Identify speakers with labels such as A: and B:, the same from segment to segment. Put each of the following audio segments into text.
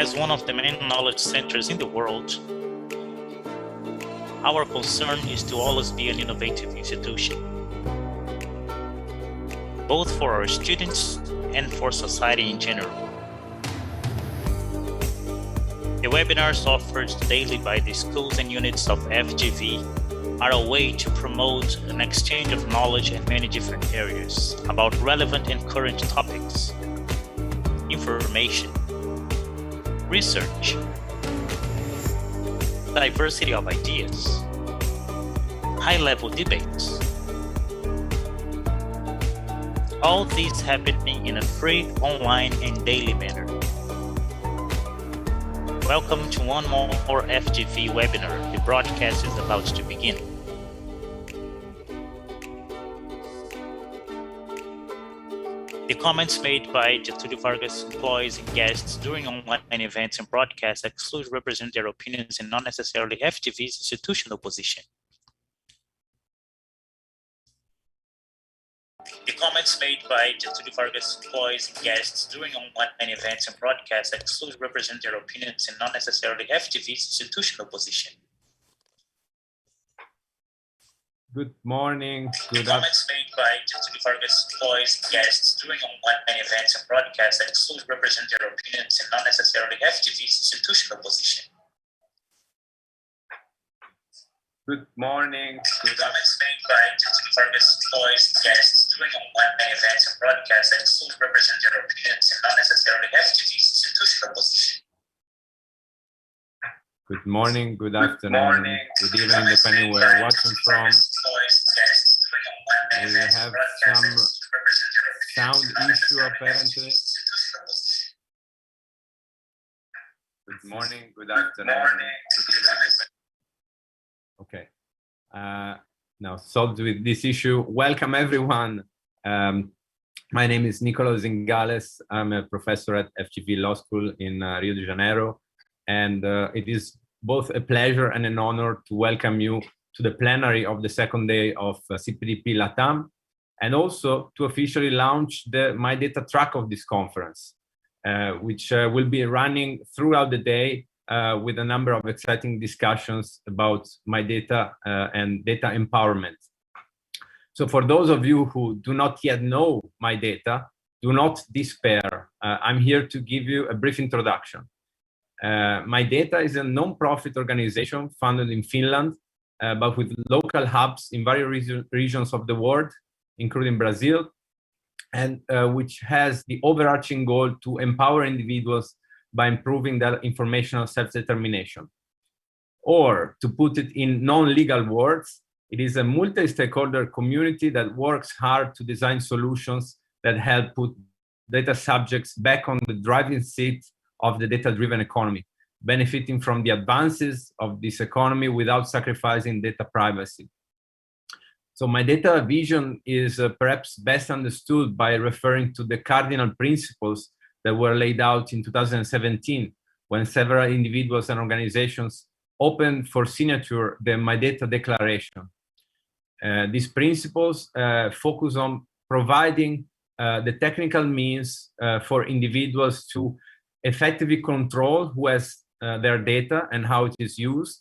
A: As one of the main knowledge centers in the world, our concern is to always be an innovative institution, both for our students and for society in general. The webinars offered daily by the schools and units of FGV are a way to promote an exchange of knowledge in many different areas about relevant and current topics, information, research, diversity of ideas, high-level debates. All these happening in a free, online, and daily manner. Welcome to one more FGV webinar. The broadcast is about to begin. The comments made by Getulio Vargas employees and guests during online events and broadcasts exclusively represent their opinions and not necessarily FGV's institutional position. The comments made by Getulio Vargas employees and guests during online events and broadcasts exclusively represent their opinions and not necessarily FGV's institutional position.
B: Good morning.
A: The comments made by Getulio Vargas employees and guests during online events and broadcasts exclusively represent their opinions and not necessarily FGV's institutional position.
B: Good morning.
A: The comments made by Getulio Vargas employees and guests during online events and broadcasts exclusively represent their opinions and not necessarily FGV's institutional position.
B: Good morning, good afternoon, good evening, depending where you're watching from. We have some sound issue apparently. Good morning, good afternoon, good evening. Okay, now solved with this issue. Welcome everyone. My name is Nicolas Ngales. I'm a professor at FGV Law School in Rio de Janeiro. And it is both a pleasure and an honor to welcome you to the plenary of the second day of CPDP LATAM, and also to officially launch the MyData track of this conference, which will be running throughout the day with a number of exciting discussions about MyData and data empowerment. So for those of you who do not yet know MyData, do not despair. I'm here to give you a brief introduction. MyData is a non-profit organization founded in Finland, but with local hubs in various regions of the world, including Brazil, and which has the overarching goal to empower individuals by improving their informational self-determination. Or, to put it in non-legal words, it is a multi-stakeholder community that works hard to design solutions that help put data subjects back on the driving seat of the data-driven economy, benefiting from the advances of this economy without sacrificing data privacy. So MyData vision is perhaps best understood by referring to the cardinal principles that were laid out in 2017, when several individuals and organizations opened for signature the MyData Declaration. These principles focus on providing the technical means for individuals to effectively control who has their data and how it is used,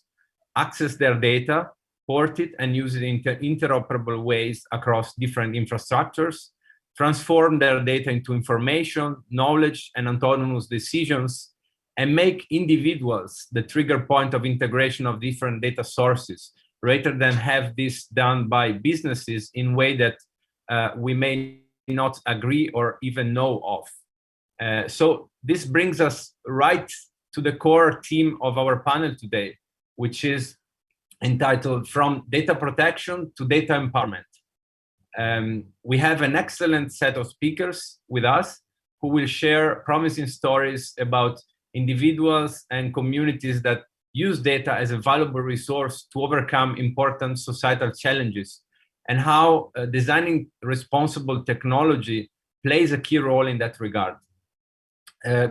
B: access their data, port it and use it in interoperable ways across different infrastructures, transform their data into information, knowledge, and autonomous decisions, and make individuals the trigger point of integration of different data sources, rather than have this done by businesses in a way that we may not agree or even know of. So this brings us right to the core theme of our panel today, which is entitled From Data Protection to Data Empowerment. We have an excellent set of speakers with us who will share promising stories about individuals and communities that use data as a valuable resource to overcome important societal challenges, and how designing responsible technology plays a key role in that regard.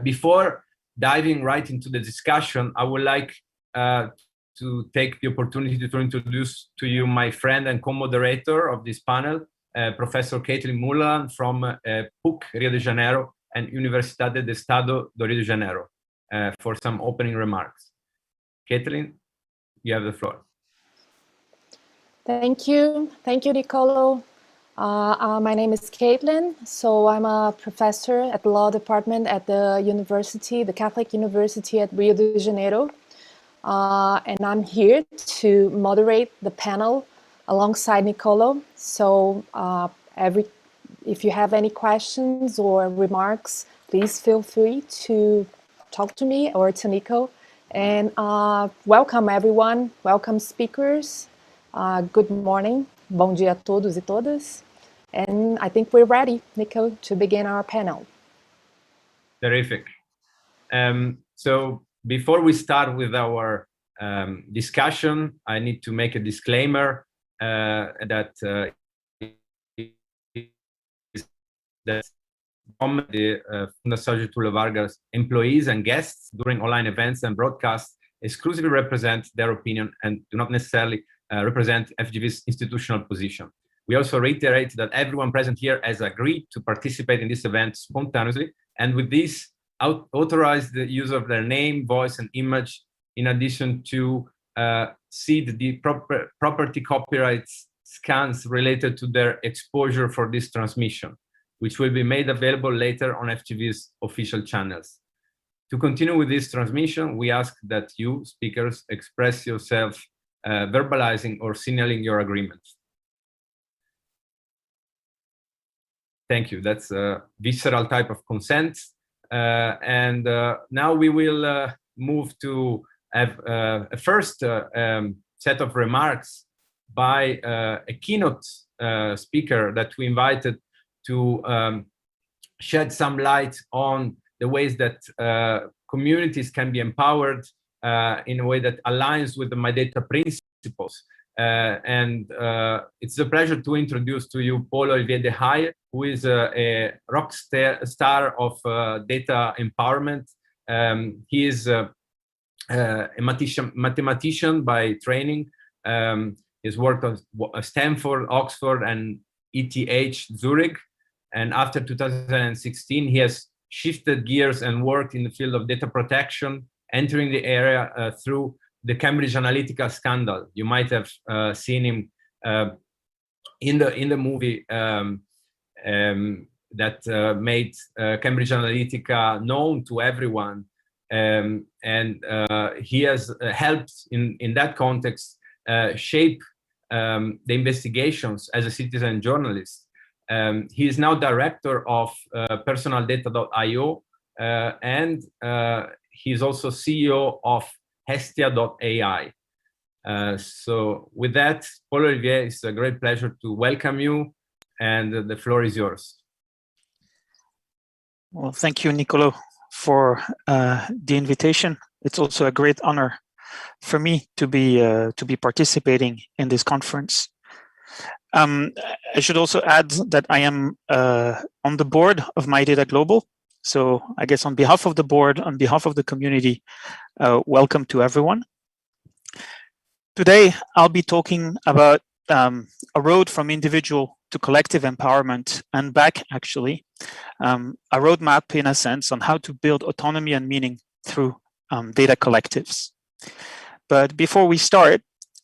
B: Before diving right into the discussion, I would like to take the opportunity to introduce to you my friend and co-moderator of this panel, Professor Caitlin Mulholland from PUC Rio de Janeiro and Universidade do Estado do Rio de Janeiro. for some opening remarks. Caitlin, you have the floor.
C: Thank you, Nicolo. My name is Caitlin. So I'm a professor at the law department at the university, the Catholic University at Rio de Janeiro. And I'm here to moderate the panel alongside Nicolo. So if you have any questions or remarks, please feel free to talk to me or to Nico. And welcome everyone, welcome speakers. Good morning, bom dia a todos e todas. And I think we're ready, Nico, to begin our panel.
B: Terrific. So before we start with our discussion, I need to make a disclaimer that the Fundação Getulio Vargas employees and guests during online events and broadcasts exclusively represent their opinion and do not necessarily represent FGV's institutional position. We also reiterate that everyone present here has agreed to participate in this event spontaneously, and with this, authorize the use of their name, voice, and image, in addition to cede the property copyright scans related to their exposure for this transmission, which will be made available later on FGV's official channels. To continue with this transmission, we ask that you, speakers, express yourself verbalizing or signaling your agreement. Thank you. That's a visceral type of consent. And now we will move to have a first set of remarks by a keynote speaker that we invited to shed some light on the ways that communities can be empowered in a way that aligns with the MyData principles. And it's a pleasure to introduce to you Paul-Olivier Dehaye, who is a rock star of data empowerment. He is a mathematician by training. He's worked at Stanford, Oxford, and ETH Zurich. And after 2016, he has shifted gears and worked in the field of data protection, entering the area through the Cambridge Analytica scandal. You might have seen him in the movie that made Cambridge Analytica known to everyone, and he has helped in that context shape the investigations as a citizen journalist. He is now director of personaldata.io, and he's also CEO of Hestia.ai. So with that, Paul-Olivier, it's a great pleasure to welcome you, and the floor is yours.
D: Well, thank you, Nicolo, for the invitation. It's also a great honor for me to be participating in this conference. I should also add that I am on the board of MyData Global. So I guess on behalf of the board, on behalf of the community, welcome to everyone. Today, I'll be talking about a road from individual to collective empowerment and back, actually, a roadmap in a sense on how to build autonomy and meaning through data collectives. But before we start,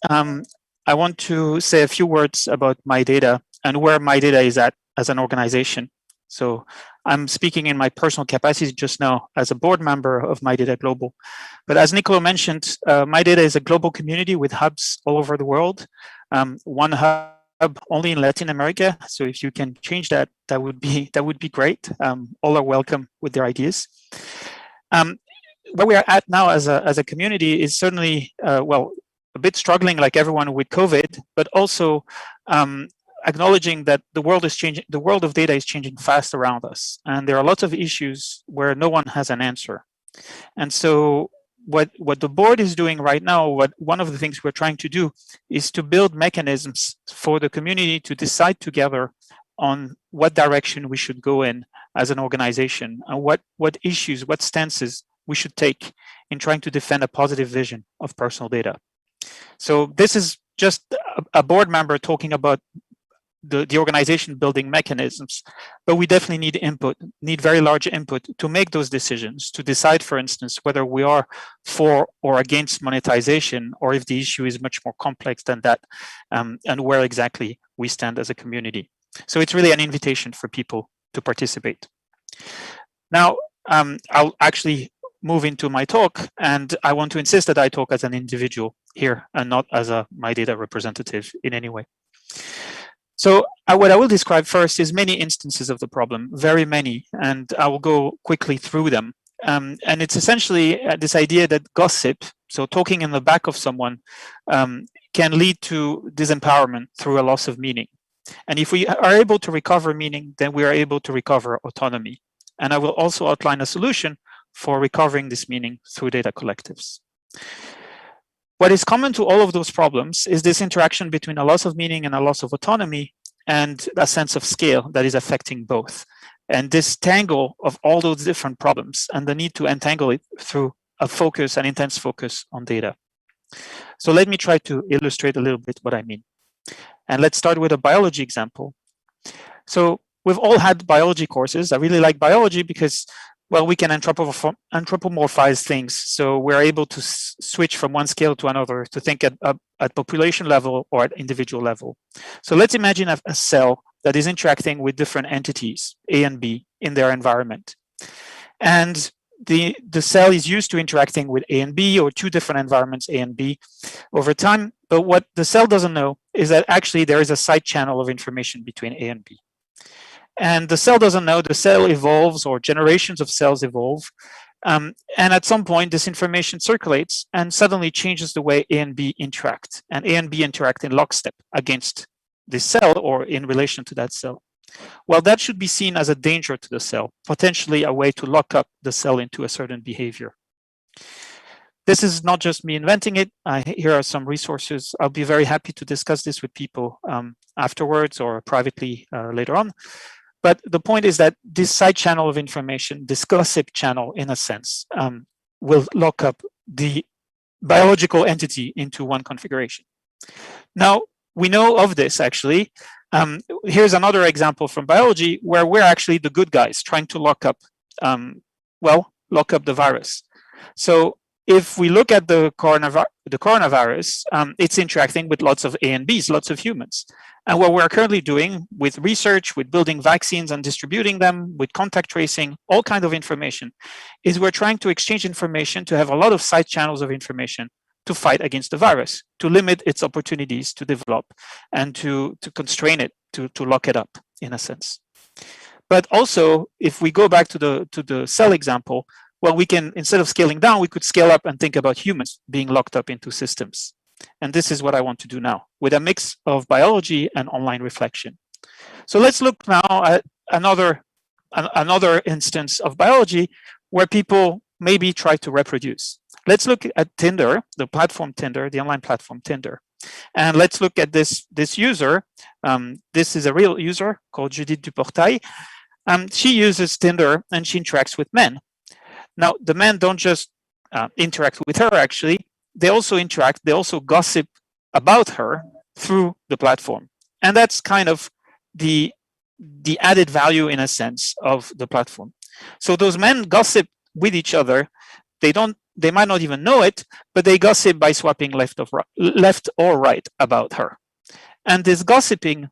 D: I want to say a few words about MyData and where MyData is at as an organization. So I'm speaking in my personal capacity just now as a board member of MyData Global. But as Nicolo mentioned, MyData is a global community with hubs all over the world. One hub only in Latin America. So if you can change that, that would be great. All are welcome with their ideas. Where we are at now as a community is certainly, well, a bit struggling like everyone with COVID, but also acknowledging that the world is changing, the world of data is changing fast around us. And there are lots of issues where no one has an answer. And so what the board is doing right now, one of the things we're trying to do is to build mechanisms for the community to decide together on what direction we should go in as an organization and what issues, what stances we should take in trying to defend a positive vision of personal data. So this is just a board member talking about the organization building mechanisms, but we definitely need input, need very large input to make those decisions, to decide, for instance, whether we are for or against monetization, or if the issue is much more complex than that, and where exactly we stand as a community. So it's really an invitation for people to participate. Now, I'll actually move into my talk, and I want to insist that I talk as an individual here and not as a MyData representative in any way. So what I will describe first is many instances of the problem, very many, and I will go quickly through them. And it's essentially this idea that gossip, so talking in the back of someone, can lead to disempowerment through a loss of meaning. And if we are able to recover meaning, then we are able to recover autonomy. And I will also outline a solution for recovering this meaning through data collectives. What is common to all of those problems is this interaction between a loss of meaning and a loss of autonomy, and a sense of scale that is affecting both. And this tangle of all those different problems and the need to entangle it through a focus, an intense focus on data. So let me try to illustrate a little bit what I mean. And let's start with a biology example. So we've all had biology courses. I really like biology because, well, we can anthropomorphize things. So we're able to switch from one scale to another to think at population level or at individual level. So let's imagine a cell that is interacting with different entities, A and B, in their environment. And the cell is used to interacting with A and B, or two different environments, A and B, over time. But what the cell doesn't know is that actually there is a side channel of information between A and B. And the cell doesn't know, the cell evolves, or generations of cells evolve. And at some point, this information circulates and suddenly changes the way A and B interact. And A and B interact in lockstep against this cell or in relation to that cell. Well, that should be seen as a danger to the cell, potentially a way to lock up the cell into a certain behavior. This is not just me inventing it. Here are some resources. I'll be very happy to discuss this with people afterwards or privately later on. But the point is that this side channel of information, this gossip channel, in a sense, will lock up the biological entity into one configuration. Now, we know of this, actually. Here's another example from biology where we're actually the good guys trying to lock up, lock up the virus. So if we look at the coronavirus, it's interacting with lots of A and Bs, lots of humans. And what we're currently doing with research, with building vaccines and distributing them, with contact tracing, all kinds of information, is we're trying to exchange information to have a lot of side channels of information to fight against the virus, to limit its opportunities to develop, and to constrain it, to lock it up, in a sense. But also, if we go back to the cell example, well, we can, instead of scaling down, we could scale up and think about humans being locked up into systems. And this is what I want to do now, with a mix of biology and online reflection. So let's look now at another instance of biology where people maybe try to reproduce. Let's look at Tinder, the platform Tinder, the online platform Tinder. And let's look at this user. This is a real user called Judith Duportail. She uses Tinder and she interacts with men. Now, the men don't just interact with her, actually. They also interact, they also gossip about her through the platform. And that's kind of the added value, in a sense, of the platform. So those men gossip with each other. They might not even know it, but they gossip by swapping left or right about her. And this gossiping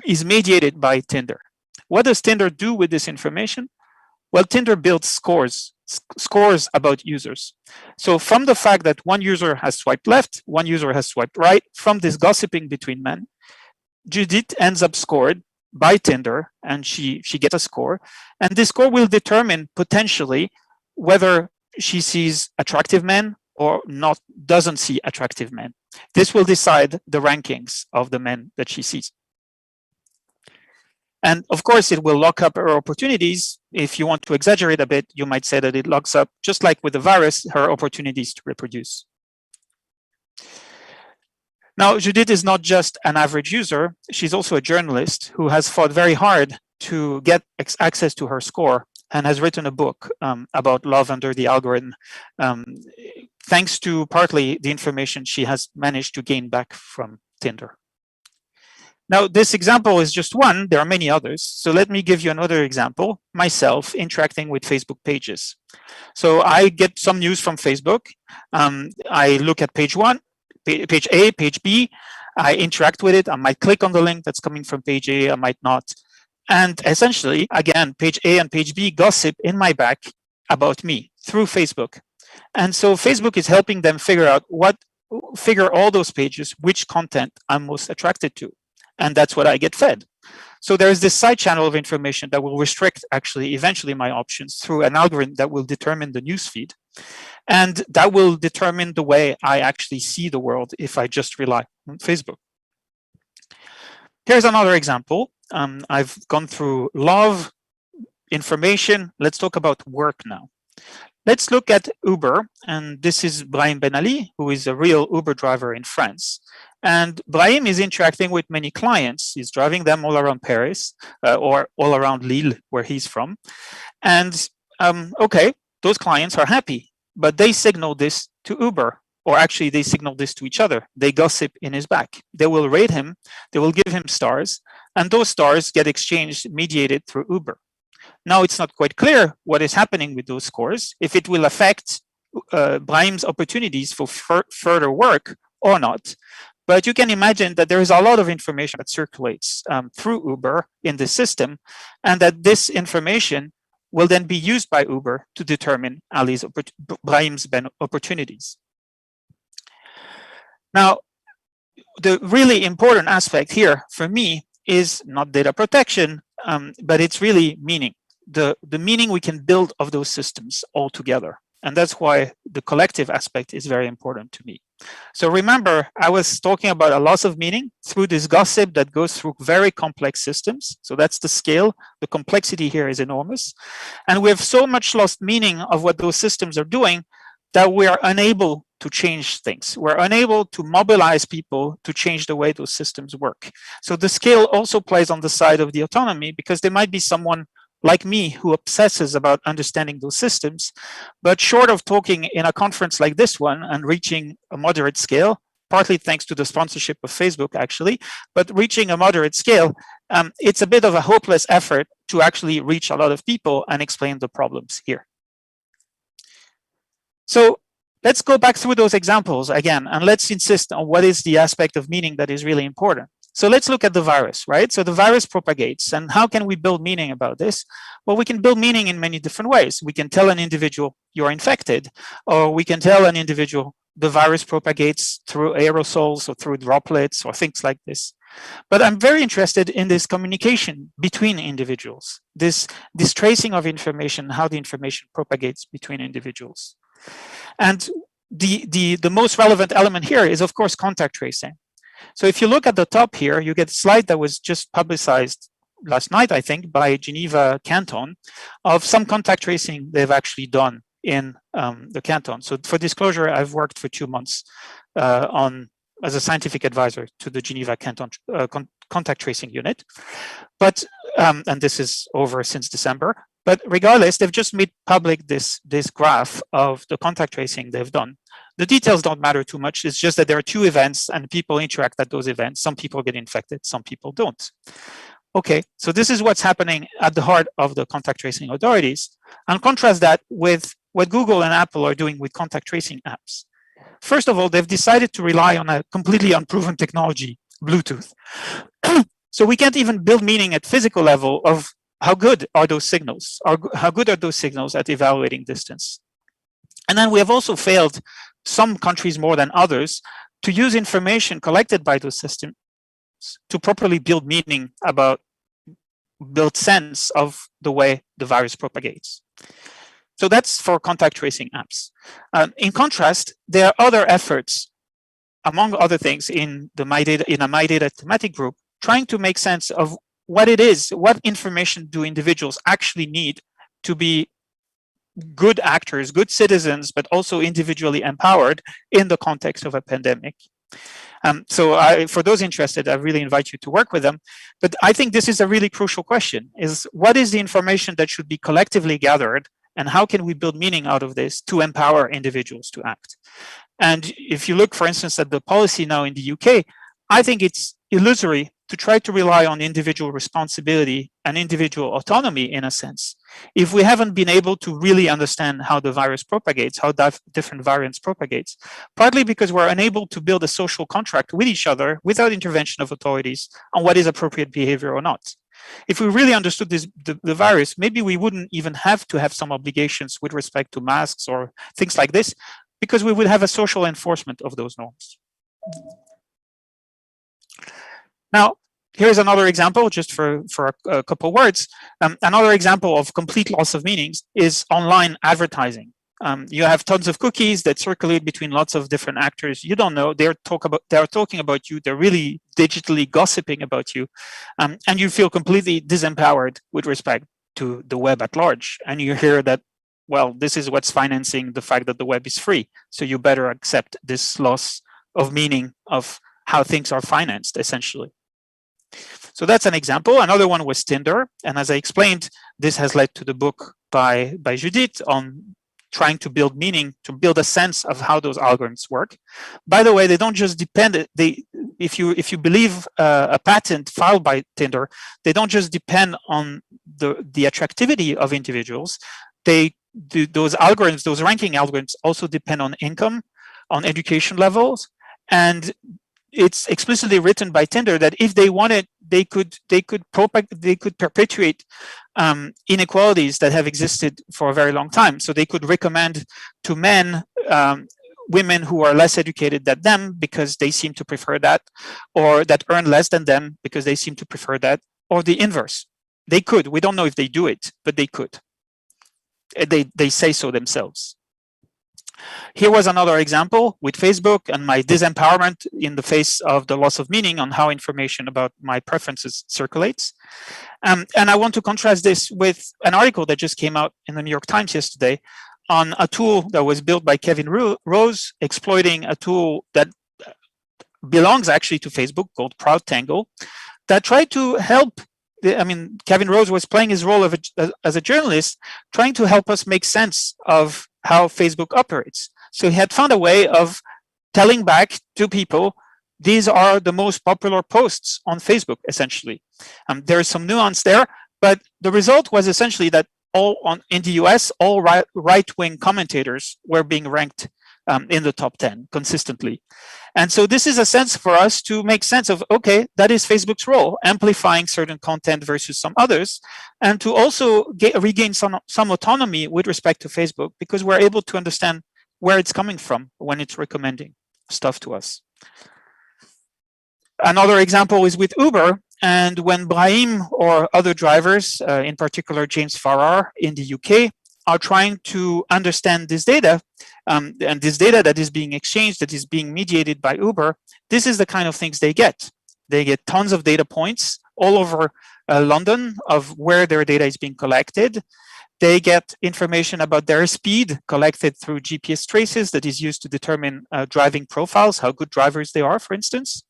D: is mediated by Tinder. What does Tinder do with this information? Well, Tinder builds scores about users. So from the fact that one user has swiped left, one user has swiped right, from this gossiping between men, Judith ends up scored by Tinder, and she gets a score. And this score will determine potentially whether she sees attractive men or not, doesn't see attractive men. This will decide the rankings of the men that she sees. And of course, it will lock up her opportunities. If you want to exaggerate a bit, you might say that it locks up, just like with the virus, her opportunities to reproduce. Now, Judith is not just an average user. She's also a journalist who has fought very hard to get access to her score and has written a book about love under the algorithm, thanks to partly the information she has managed to gain back from Tinder. Now, this example is just one. There are many others. So let me give you another example, myself interacting with Facebook pages. So I get some news from Facebook. I look at page one, page A, page B. I interact with it. I might click on the link that's coming from page A, I might not. And essentially, again, page A and page B gossip in my back about me through Facebook. And so Facebook is helping them figure all those pages, which content I'm most attracted to. And that's what I get fed. So there's this side channel of information that will restrict actually eventually my options through an algorithm that will determine the newsfeed. And that will determine the way I actually see the world if I just rely on Facebook. Here's another example. I've gone through love, information. Let's talk about work now. Let's look at Uber. And this is Brahim Ben Ali, who is a real Uber driver in France. And Brahim is interacting with many clients. He's driving them all around Paris or all around Lille, where he's from. And okay, those clients are happy, but they signal this to Uber, or actually they signal this to each other. They gossip in his back. They will rate him, they will give him stars, and those stars get exchanged, mediated through Uber. Now it's not quite clear what is happening with those scores, if it will affect Brahim's opportunities for further work or not. But you can imagine that there is a lot of information that circulates through Uber in the system, and that this information will then be used by Uber to determine Brahim's opportunities. Now, the really important aspect here for me is not data protection, but it's really meaning, the meaning we can build of those systems all together. And that's why the collective aspect is very important to me. So remember, I was talking about a loss of meaning through this gossip that goes through very complex systems. So that's the scale. The complexity here is enormous. And we have so much lost meaning of what those systems are doing that we are unable to change things. We're unable to mobilize people to change the way those systems work. So the scale also plays on the side of the autonomy, because there might be someone like me who obsesses about understanding those systems, but short of talking in a conference like this one and reaching a moderate scale, partly thanks to the sponsorship of Facebook actually, but reaching a moderate scale, it's a bit of a hopeless effort to actually reach a lot of people and explain the problems here. So let's go back through those examples again, and let's insist on what is the aspect of meaning that is really important. So let's look at the virus, right? So the virus propagates, and how can we build meaning about this? Well, we can build meaning in many different ways. We can tell an individual you're infected, or we can tell an individual the virus propagates through aerosols or through droplets or things like this. But I'm very interested in this communication between individuals, this tracing of information, how the information propagates between individuals. And the most relevant element here is, of course, contact tracing. So if you look at the top here, you get a slide that was just publicized last night, I think, by Geneva Canton, of some contact tracing they've actually done in the canton. So for disclosure, I've worked for 2 months as a scientific advisor to the Geneva Canton contact tracing unit. But, and this is over since December. But regardless, they've just made public this graph of the contact tracing they've done. The details don't matter too much. It's just that there are 2 events and people interact at those events. Some people get infected, some people don't. Okay, so this is what's happening at the heart of the contact tracing authorities. And contrast that with what Google and Apple are doing with contact tracing apps. First of all, they've decided to rely on a completely unproven technology, Bluetooth. So we can't even build meaning at physical level of how good are those signals, or how good are those signals at evaluating distance. And then we have also failed, some countries more than others, to use information collected by those systems to properly build meaning about, build sense of the way the virus propagates. So that's for contact tracing apps. In contrast, there are other efforts, among other things, in a MyData thematic group, trying to make sense of what it is, what information do individuals actually need to be good actors, good citizens, but also individually empowered in the context of a pandemic. So for those interested, I really invite you to work with them. But I think this is a really crucial question, is what is the information that should be collectively gathered, and how can we build meaning out of this to empower individuals to act? And if you look, for instance, at the policy now in the UK, I think it's illusory to try to rely on individual responsibility and individual autonomy in a sense, if we haven't been able to really understand how the virus propagates, how different variants propagates, partly because we're unable to build a social contract with each other without intervention of authorities on what is appropriate behavior or not. If we really understood the virus, maybe we wouldn't even have to have some obligations with respect to masks or things like this, because we would have a social enforcement of those norms. Now, here's another example, just for a couple words. Another example of complete loss of meanings is online advertising. You have tons of cookies that circulate between lots of different actors. You don't know, they're talking about you, they're really digitally gossiping about you, and you feel completely disempowered with respect to the web at large. And you hear that, well, this is what's financing the fact that the web is free, so you better accept this loss of meaning of how things are financed, essentially. So that's an example. Another one was Tinder. And as I explained, this has led to the book by Judith on trying to build meaning, to build a sense of how those algorithms work. By the way, they don't just depend, if you believe a patent filed by Tinder, they don't just depend on the attractivity of individuals. Those algorithms, those ranking algorithms also depend on income, on education levels, and it's explicitly written by Tinder that if they wanted, they could perpetuate inequalities that have existed for a very long time. So they could recommend to men women who are less educated than them because they seem to prefer that, or that earn less than them because they seem to prefer that, or the inverse. They could. We don't know if they do it, but they could. They say so themselves. Here was another example with Facebook and my disempowerment in the face of the loss of meaning on how information about my preferences circulates. And I want to contrast this with an article that just came out in the New York Times yesterday on a tool that was built by Kevin Rose, exploiting a tool that belongs actually to Facebook called CrowdTangle, that tried to help. Kevin Rose was playing his role as a journalist, trying to help us make sense of how Facebook operates. So he had found a way of telling back to people, these are the most popular posts on Facebook, essentially. There's some nuance there, but the result was essentially that in the US, all right-wing commentators were being ranked in the top 10 consistently. And so this is a sense for us to make sense of, okay, that is Facebook's role, amplifying certain content versus some others, and to also regain some autonomy with respect to Facebook, because we're able to understand where it's coming from when it's recommending stuff to us. Another example is with Uber, and when Brahim or other drivers, in particular James Farrar in the UK, are trying to understand this data, and this data that is being exchanged, that is being mediated by Uber, this is the kind of things they get. They get tons of data points all over London of where their data is being collected. They get information about their speed collected through GPS traces that is used to determine driving profiles, how good drivers they are, for instance.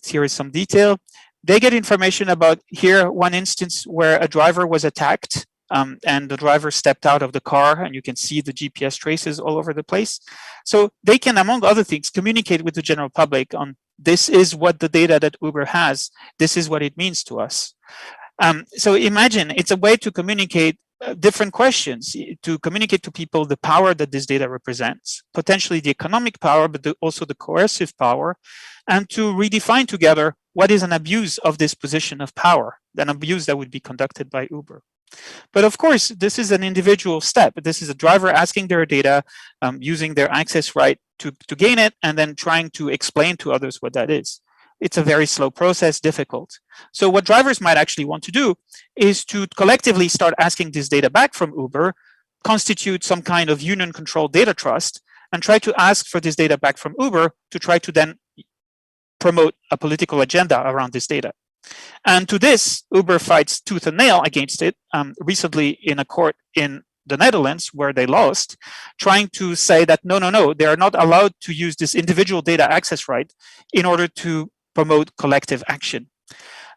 D: Here is some detail. They get information about, here, one instance where a driver was attacked, and the driver stepped out of the car, and you can see the GPS traces all over the place. So they can, among other things, communicate with the general public on, this is what the data that Uber has, this is what it means to us. So imagine, it's a way to communicate different questions, to communicate to people the power that this data represents, potentially the economic power, but also the coercive power, and to redefine together what is an abuse of this position of power, an abuse that would be conducted by Uber. But of course, this is an individual step. This is a driver asking their data, using their access right to gain it, and then trying to explain to others what that is. It's a very slow process, difficult. So what drivers might actually want to do is to collectively start asking this data back from Uber, constitute some kind of union-controlled data trust, and try to ask for this data back from Uber to try to then promote a political agenda around this data. And to this, Uber fights tooth and nail against it, recently in a court in the Netherlands where they lost, trying to say that no, they are not allowed to use this individual data access right in order to promote collective action.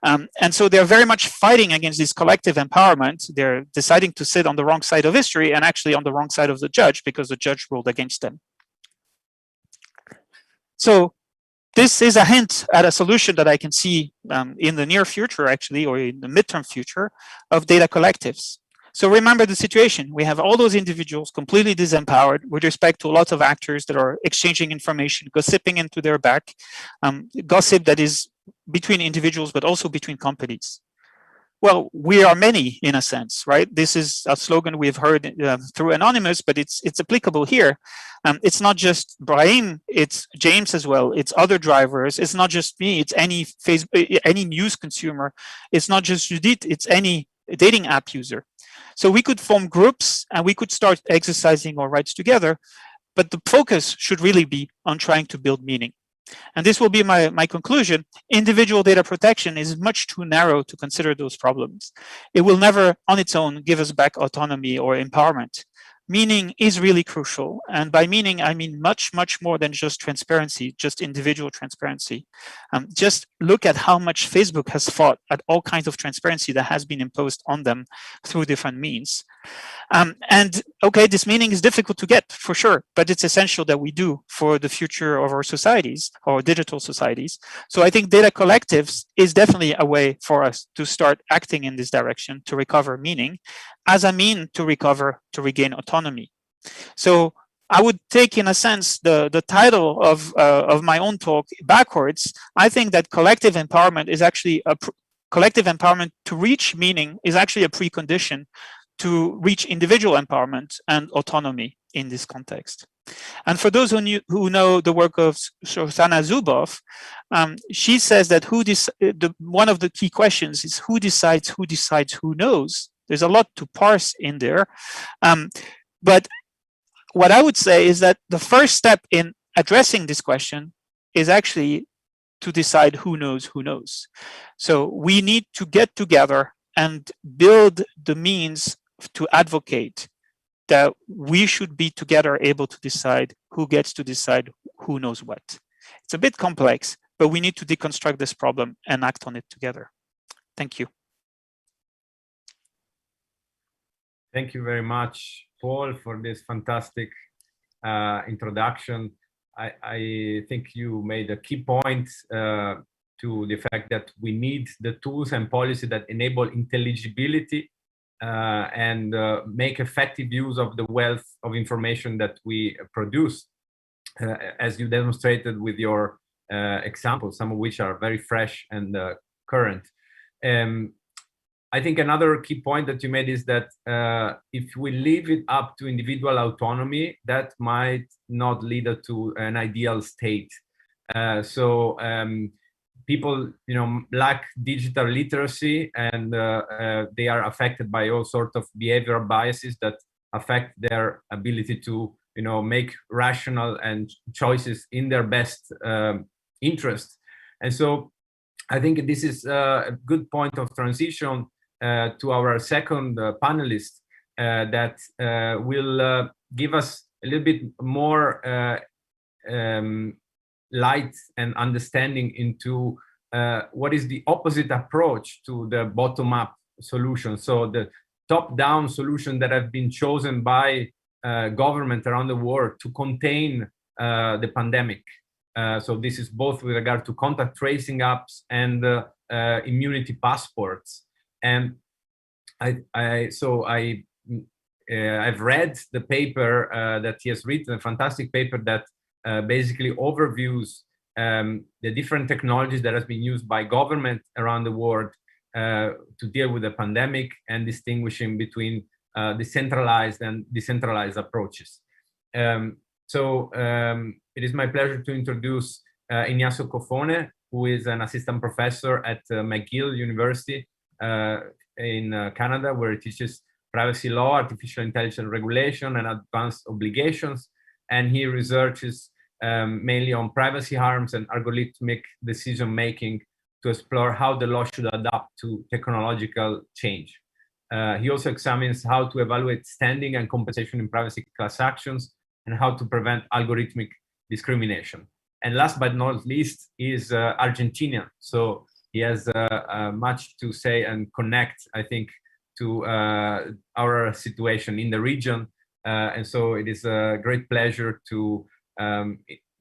D: And so they're very much fighting against this collective empowerment. They're deciding to sit on the wrong side of history and actually on the wrong side of the judge because the judge ruled against them. So this is a hint at a solution that I can see in the near future, actually, or in the midterm future, of data collectives. So remember the situation. We have all those individuals completely disempowered with respect to lots of actors that are exchanging information, gossiping into their back, gossip that is between individuals, but also between companies. Well, we are many in a sense, right? This is a slogan we've heard through Anonymous, but it's applicable here. It's not just Brahim, it's James as well. It's other drivers. It's not just me. It's any Facebook, any news consumer. It's not just Judith. It's any dating app user. So we could form groups and we could start exercising our rights together, but the focus should really be on trying to build meaning. And this will be my conclusion. Individual data protection is much too narrow to consider those problems. It will never on its own give us back autonomy or empowerment. Meaning is really crucial. And by meaning, I mean much, much more than just transparency, just individual transparency. Just look at how much Facebook has fought at all kinds of transparency that has been imposed on them through different means. And okay, this meaning is difficult to get for sure, but it's essential that we do for the future of our societies or digital societies. So I think data collectives is definitely a way for us to start acting in this direction to recover meaning as a mean to recover, to regain autonomy. So I would take, in a sense, the title of my own talk backwards. I think that collective empowerment is actually collective empowerment to reach meaning is actually a precondition to reach individual empowerment and autonomy in this context. And for those who know the work of Shoshana Zuboff, she says that one of the key questions is who decides who knows. There's a lot to parse in there. But what I would say is that the first step in addressing this question is actually to decide who knows who knows. So we need to get together and build the means to advocate that we should be together able to decide who gets to decide who knows what. It's a bit complex, but we need to deconstruct this problem and act on it together. Thank you.
B: Thank you very much, Paul, for this fantastic introduction. I think you made a key point to the fact that we need the tools and policy that enable intelligibility and make effective use of the wealth of information that we produce, as you demonstrated with your examples, some of which are very fresh and current. I think another key point that you made is that if we leave it up to individual autonomy, that might not lead to an ideal state. People, lack digital literacy, and they are affected by all sorts of behavioral biases that affect their ability to, make rational and choices in their best interest. And so, I think this is a good point of transition to our second panelist that will give us a little bit more light and understanding into what is the opposite approach to the bottom-up solution. So the top-down solution that have been chosen by government around the world to contain the pandemic. So this is both with regard to contact tracing apps and immunity passports. And I've read the paper that he has written, a fantastic paper that basically overviews the different technologies that has been used by government around the world to deal with the pandemic and distinguishing between decentralized and decentralized approaches. It is my pleasure to introduce Ignacio Cofone, who is an assistant professor at McGill University in Canada, where he teaches privacy law, artificial intelligence regulation, and advanced obligations. And he researches mainly on privacy harms and algorithmic decision-making to explore how the law should adapt to technological change. He also examines how to evaluate standing and compensation in privacy class actions and how to prevent algorithmic discrimination. And last but not least, is Argentinian. So he has much to say and connect, I think, to our situation in the region. And so it is a great pleasure to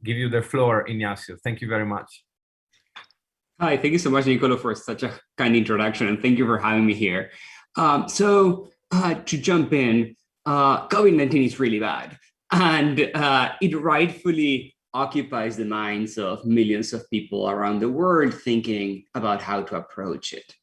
B: give you the floor, Ignacio. Thank you very much.
E: Hi, thank you so much, Nicolo, for such a kind introduction, and thank you for having me here. To jump in, COVID-19 is really bad, and it rightfully occupies the minds of millions of people around the world thinking about how to approach it.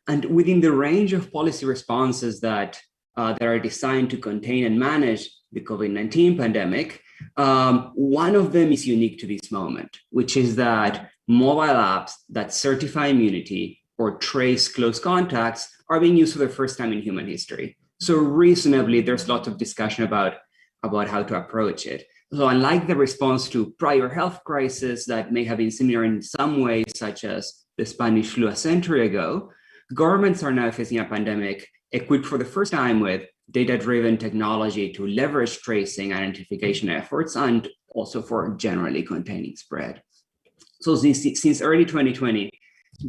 E: And within the range of policy responses that are designed to contain and manage the COVID-19 pandemic, one of them is unique to this moment, which is that mobile apps that certify immunity or trace close contacts are being used for the first time in human history. So reasonably, there's lots of discussion about how to approach it. So unlike the response to prior health crises that may have been similar in some ways, such as the Spanish flu a century ago, governments are now facing a pandemic equipped for the first time with data-driven technology to leverage tracing identification efforts and also for generally containing spread. So since early 2020,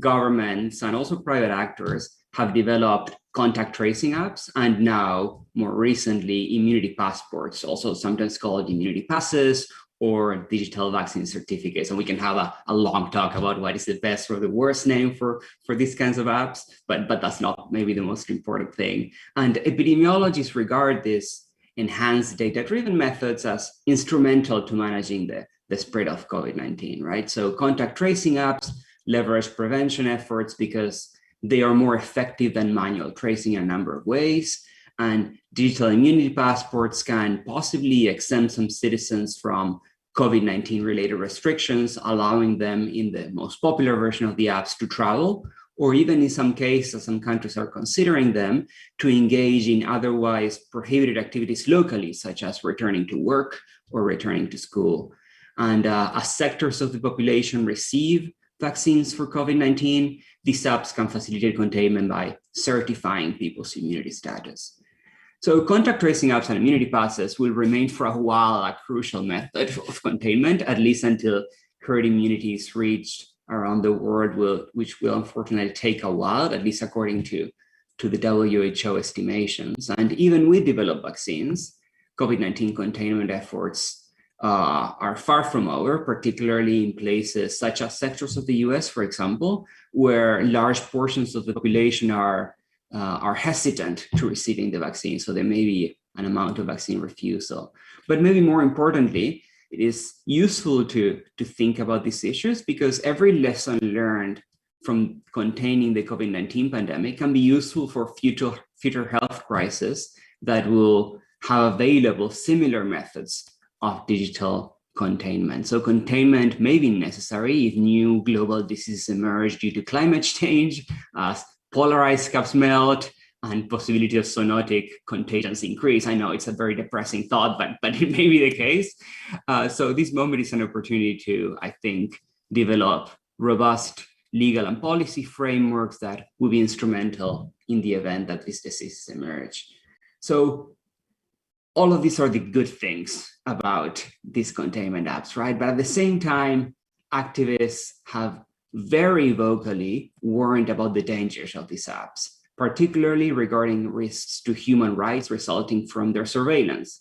E: governments and also private actors have developed contact tracing apps, and now more recently immunity passports, also sometimes called immunity passes or digital vaccine certificates. And we can have a long talk about what is the best or the worst name for these kinds of apps, but that's not maybe the most important thing. And epidemiologists regard these enhanced data-driven methods as instrumental to managing the spread of COVID-19, right? So contact tracing apps leverage prevention efforts because they are more effective than manual tracing in a number of ways. And digital immunity passports can possibly exempt some citizens from COVID-19 related restrictions, allowing them in the most popular version of the apps to travel, or even in some cases, some countries are considering them to engage in otherwise prohibited activities locally, such as returning to work or returning to school. And as sectors of the population receive vaccines for COVID-19, these apps can facilitate containment by certifying people's immunity status. So contact tracing apps and immunity passes will remain for a while a crucial method of containment, at least until herd immunity is reached around the world, which will unfortunately take a while, at least according to the WHO estimations. And even with developed vaccines, COVID-19 containment efforts are far from over, particularly in places such as sectors of the US, for example, where large portions of the population are hesitant to receiving the vaccine. So there may be an amount of vaccine refusal. But maybe more importantly, it is useful to think about these issues because every lesson learned from containing the COVID-19 pandemic can be useful for future health crises that will have available similar methods of digital containment. So containment may be necessary if new global diseases emerge due to climate change, as polar ice caps melt, and possibility of zoonotic contagions increase. I know it's a very depressing thought, but it may be the case. So this moment is an opportunity to, I think, develop robust legal and policy frameworks that will be instrumental in the event that these diseases emerge. So all of these are the good things about these containment apps, right? But at the same time, activists have very vocally warned about the dangers of these apps, particularly regarding risks to human rights resulting from their surveillance.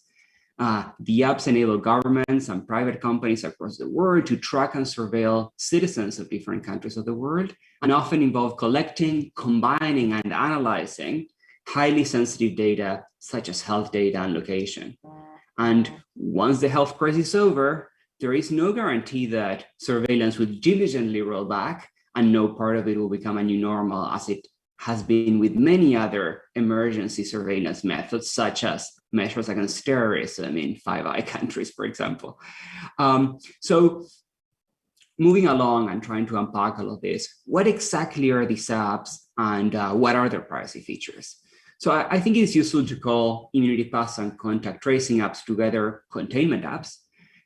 E: The apps enable governments and private companies across the world to track and surveil citizens of different countries of the world, and often involve collecting, combining, and analyzing highly sensitive data, such as health data and location. And once the health crisis is over, there is no guarantee that surveillance will diligently roll back and no part of it will become a new normal, as it has been with many other emergency surveillance methods, such as measures against terrorism in Five Eyes countries, for example. So moving along and trying to unpack all of this, what exactly are these apps and what are their privacy features? So I think it's useful to call immunity pass and contact tracing apps together containment apps,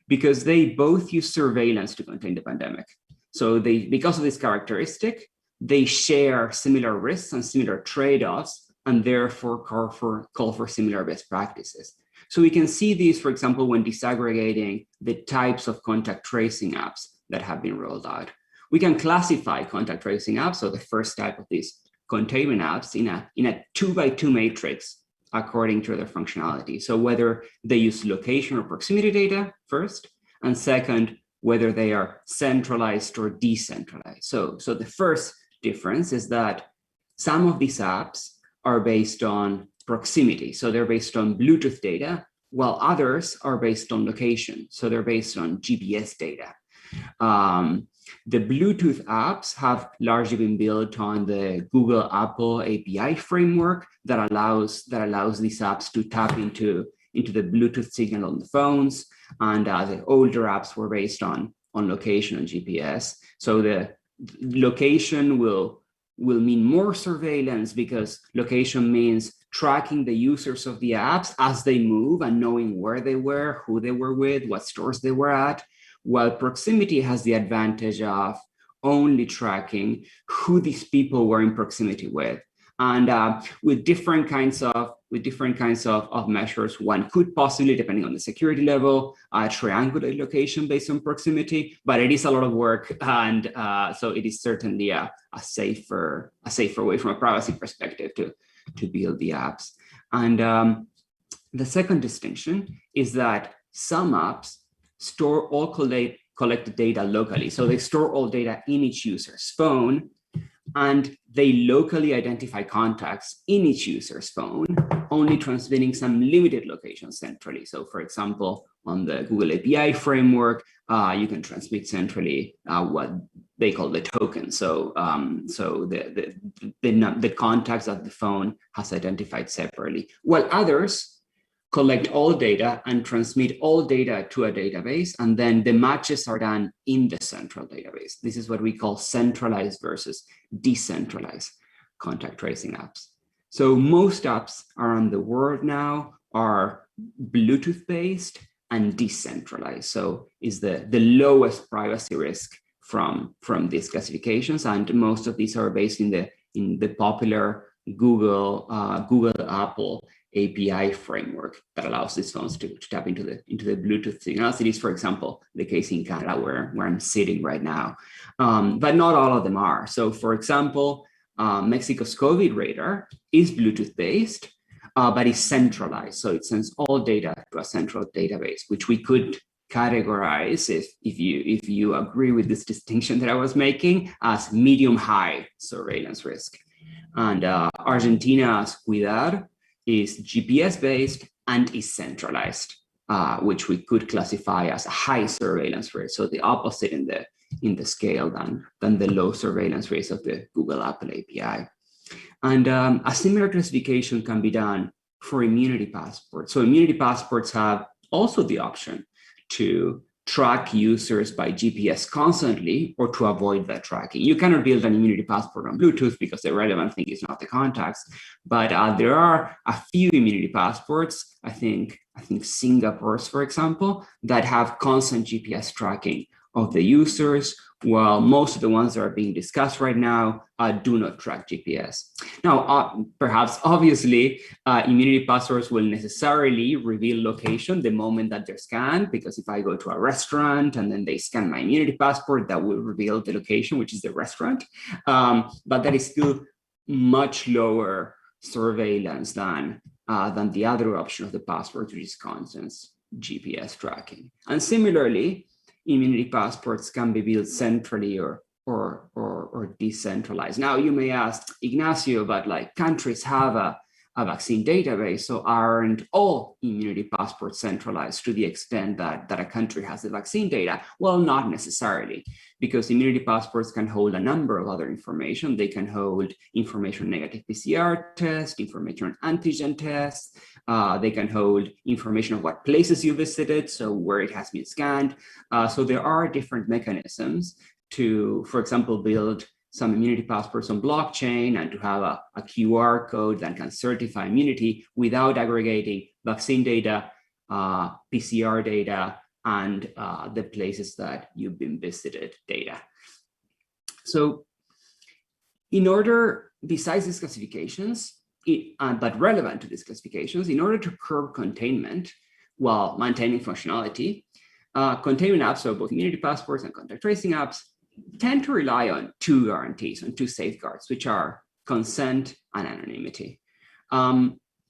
E: because they both use surveillance to contain the pandemic. So because of this characteristic, they share similar risks and similar trade-offs, and therefore call for similar best practices. So we can see these, for example, when disaggregating the types of contact tracing apps that have been rolled out. We can classify contact tracing apps, so the first type of these containment apps, in a 2x2 matrix according to their functionality. So whether they use location or proximity data first, and second, whether they are centralized or decentralized. So the first difference is that some of these apps are based on proximity. So they're based on Bluetooth data, while others are based on location. So they're based on GPS data. The Bluetooth apps have largely been built on the Google Apple API framework that allows these apps to tap into the Bluetooth signal on the phones. And the older apps were based on location and GPS. So the location will mean more surveillance, because location means tracking the users of the apps as they move and knowing where they were, who they were with, what stores they were at, while proximity has the advantage of only tracking who these people were in proximity with. And with different kinds of measures, one could possibly, depending on the security level, triangulate location based on proximity, but it is a lot of work, and so it is certainly a safer way from a privacy perspective to build the apps. And the second distinction is that some apps store all collected data locally. So they store all data in each user's phone, and they locally identify contacts in each user's phone, only transmitting some limited locations centrally. So for example, on the Google API framework, you can transmit centrally what they call the token. So the contacts that the phone has identified separately, while others collect all data and transmit all data to a database, and then the matches are done in the central database. This is what we call centralized versus decentralized contact tracing apps. So most apps around the world now are Bluetooth based and decentralized. So is the lowest privacy risk from these classifications, and most of these are based in the popular Google Apple API framework that allows these phones to tap into the Bluetooth signals. It is, for example, the case in Canada where I'm sitting right now, but not all of them are. So, for example, Mexico's COVID radar is Bluetooth based, but is centralized. So it sends all data to a central database, which we could categorize, if you agree with this distinction that I was making, as medium-high surveillance risk. And Argentina's Cuidar is GPS-based and is centralized, which we could classify as a high surveillance risk. So the opposite in the scale than the low surveillance risk of the Google Apple API. And a similar classification can be done for immunity passports. So immunity passports have also the option to track users by GPS constantly or to avoid that tracking. You cannot build an immunity passport on Bluetooth because the relevant thing is not the contacts, but there are a few immunity passports, I think Singapore's, for example, that have constant GPS tracking of the users, while most of the ones that are being discussed right now do not track GPS. Now, perhaps obviously, immunity passports will necessarily reveal location the moment that they're scanned, because if I go to a restaurant and then they scan my immunity passport, that will reveal the location, which is the restaurant. But that is still much lower surveillance than the other option of the passport, which is constant GPS tracking. And similarly, immunity passports can be built centrally or decentralized. Now you may ask, Ignacio, but like countries have a vaccine database, so aren't all immunity passports centralized to the extent that a country has the vaccine data? Well, not necessarily, because immunity passports can hold a number of other information. They can hold information on negative PCR tests, information on antigen tests. They can hold information of what places you visited, so where it has been scanned. So there are different mechanisms to, for example, build some immunity passports on blockchain and to have a QR code that can certify immunity without aggregating vaccine data, PCR data, and the places that you've been visited data. So in order, besides these classifications, but relevant to these classifications, in order to curb containment while maintaining functionality, containment apps, so both immunity passports and contact tracing apps, tend to rely on two guarantees, on two safeguards, which are consent and anonymity.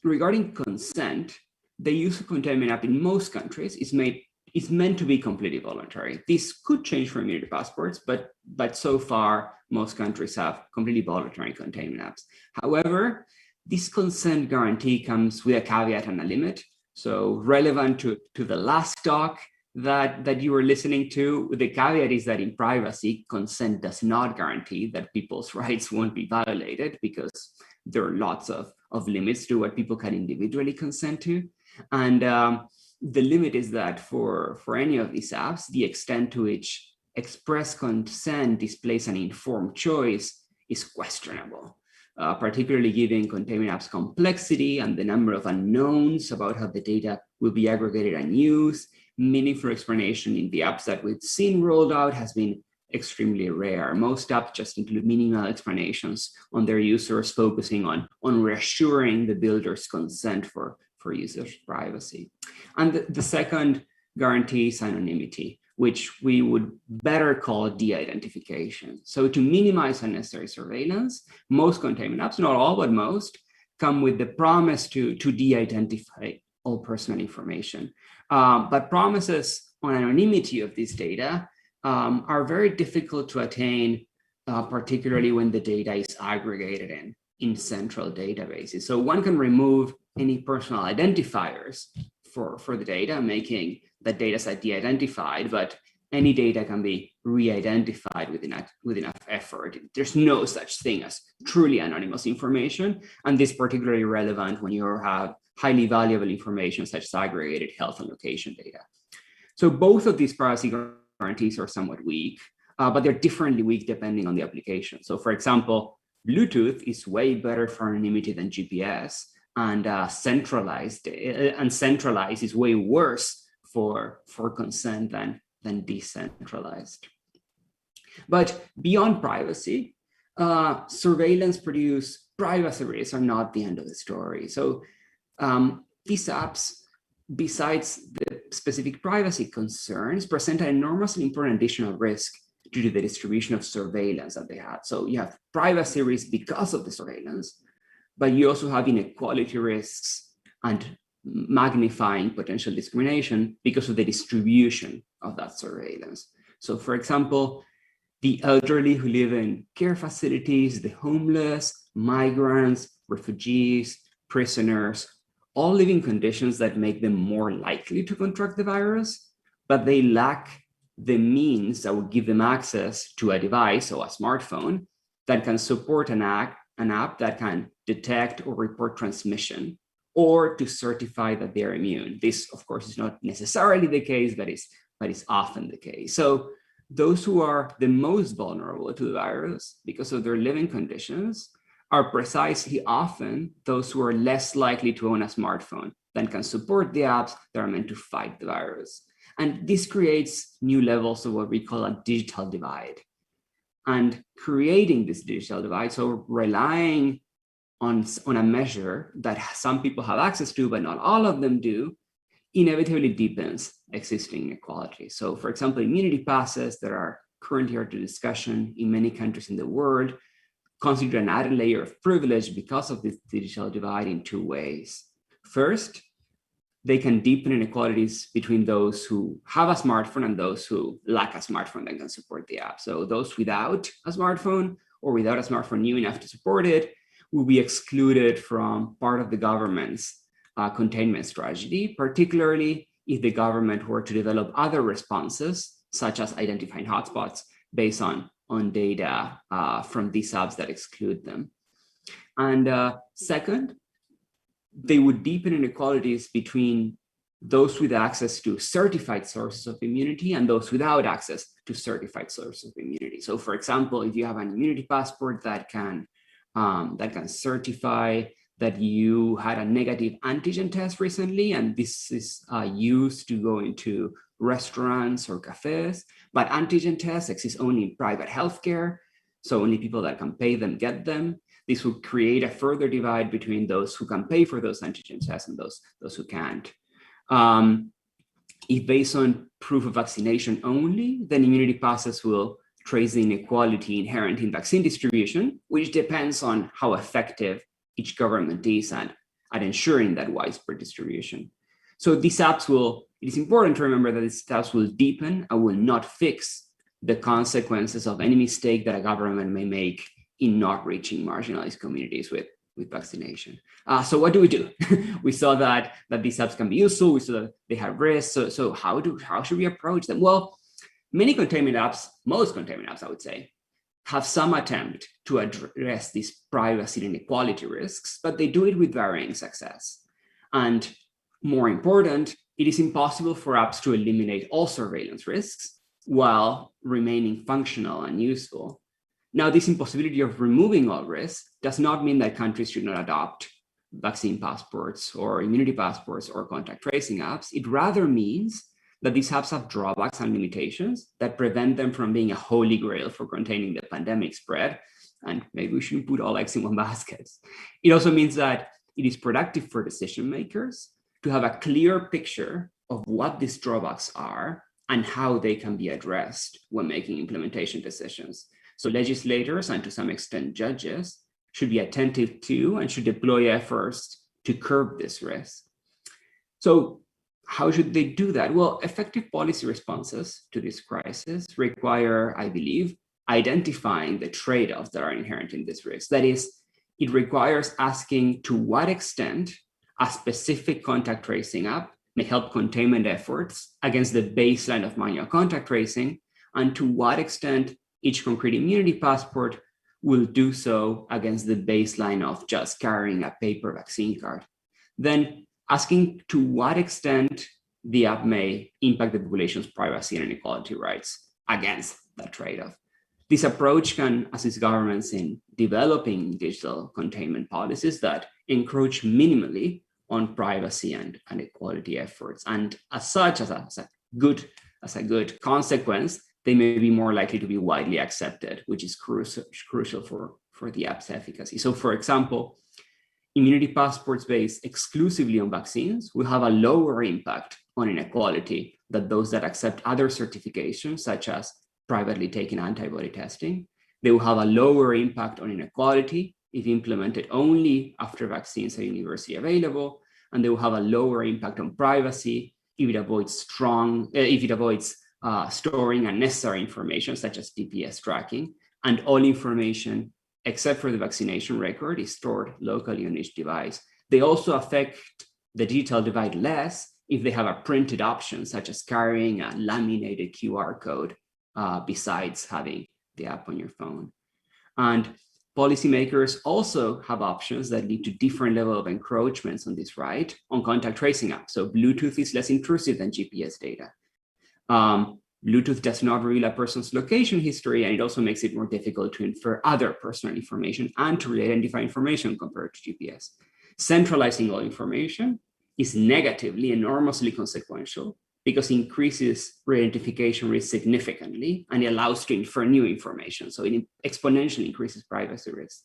E: Regarding consent, the use of containment app in most countries is made is meant to be completely voluntary. This could change for immunity passports, but so far, most countries have completely voluntary containment apps. However, this consent guarantee comes with a caveat and a limit. So relevant to the last talk that you were listening to, the caveat is that in privacy, consent does not guarantee that people's rights won't be violated, because there are lots of limits to what people can individually consent to. And the limit is that for any of these apps, the extent to which express consent displays an informed choice is questionable, particularly given containment apps' complexity and the number of unknowns about how the data will be aggregated and used. Meaningful explanation in the apps that we've seen rolled out has been extremely rare. Most apps just include minimal explanations on their users, focusing on reassuring the builder's consent for users' privacy. And the second guarantee is anonymity, which we would better call de-identification. So to minimize unnecessary surveillance, most containment apps, not all, but most, come with the promise to de-identify all personal information. But promises on anonymity of this data are very difficult to attain, particularly when the data is aggregated in central databases. So one can remove any personal identifiers for the data, making the data set de-identified, but any data can be re-identified with enough effort. There's no such thing as truly anonymous information, and this is particularly relevant when you have highly valuable information such as aggregated health and location data. So both of these privacy guarantees are somewhat weak, but they're differently weak depending on the application. So for example, Bluetooth is way better for anonymity than GPS, and centralized is way worse for consent than decentralized. But beyond privacy, surveillance-produced privacy risks are not the end of the story. So these apps, besides the specific privacy concerns, present an enormously important additional risk due to the distribution of surveillance that they have. So you have privacy risks because of the surveillance, but you also have inequality risks and magnifying potential discrimination because of the distribution of that surveillance. So for example, the elderly who live in care facilities, the homeless, migrants, refugees, prisoners, all live in conditions that make them more likely to contract the virus, but they lack the means that would give them access to a device or a smartphone that can support an app that can detect or report transmission, or to certify that they're immune. This, of course, is not necessarily the case, but it's often the case. So those who are the most vulnerable to the virus because of their living conditions are precisely often those who are less likely to own a smartphone that can support the apps that are meant to fight the virus. And this creates new levels of what we call a digital divide. And creating this digital divide, so relying on a measure that some people have access to, but not all of them do, inevitably deepens existing inequality. So for example, immunity passes that are currently under discussion in many countries in the world constitute an added layer of privilege because of this digital divide in two ways. First, they can deepen inequalities between those who have a smartphone and those who lack a smartphone that can support the app. So those without a smartphone or without a smartphone new enough to support it will be excluded from part of the government's containment strategy, particularly if the government were to develop other responses, such as identifying hotspots based on data from these apps that exclude them. And second, they would deepen inequalities between those with access to certified sources of immunity and those without access to certified sources of immunity. So for example, if you have an immunity passport that can certify that you had a negative antigen test recently, and this is used to go into restaurants or cafes, but antigen tests exist only in private healthcare, so only people that can pay them get them. This will create a further divide between those who can pay for those antigen tests and those who can't. If based on proof of vaccination only, then immunity passes will trace the inequality inherent in vaccine distribution, which depends on how effective each government is at ensuring that widespread distribution. So these apps it is important to remember that these apps will deepen and will not fix the consequences of any mistake that a government may make in not reaching marginalized communities with vaccination. So what do? We saw that these apps can be useful. We saw that they have risks. So how should we approach them? Well, most containment apps, I would say, have some attempt to address these privacy and inequality risks, but they do it with varying success. And more important, it is impossible for apps to eliminate all surveillance risks while remaining functional and useful. Now, this impossibility of removing all risks does not mean that countries should not adopt vaccine passports or immunity passports or contact tracing apps. It rather means that these apps have drawbacks and limitations that prevent them from being a holy grail for containing the pandemic spread. And maybe we shouldn't put all eggs in one basket. It also means that it is productive for decision makers to have a clear picture of what these drawbacks are and how they can be addressed when making implementation decisions. So legislators, and to some extent judges, should be attentive to and should deploy efforts to curb this risk. So how should they do that? Well, effective policy responses to this crisis require, I believe, identifying the trade-offs that are inherent in this risk. That is, it requires asking to what extent a specific contact tracing app may help containment efforts against the baseline of manual contact tracing, and to what extent each concrete immunity passport will do so against the baseline of just carrying a paper vaccine card. Then asking to what extent the app may impact the population's privacy and inequality rights against that trade-off. This approach can assist governments in developing digital containment policies that encroach minimally on privacy and equality efforts. And as such, as a good consequence, they may be more likely to be widely accepted, which is crucial for the app's efficacy. So for example, immunity passports based exclusively on vaccines will have a lower impact on inequality than those that accept other certifications, such as privately taken antibody testing. They will have a lower impact on inequality if implemented only after vaccines are universally available, and they will have a lower impact on privacy if it avoids storing unnecessary information such as GPS tracking, and all information except for the vaccination record is stored locally on each device. They also affect the digital divide less if they have a printed option, such as carrying a laminated QR code besides having the app on your phone. And policymakers also have options that lead to different level of encroachments on this right on contact tracing apps. So Bluetooth is less intrusive than GPS data. Bluetooth does not reveal a person's location history, and it also makes it more difficult to infer other personal information and to re-identify information compared to GPS. Centralizing all information is negatively enormously consequential because it increases re-identification risk significantly, and it allows to infer new information. So it exponentially increases privacy risk.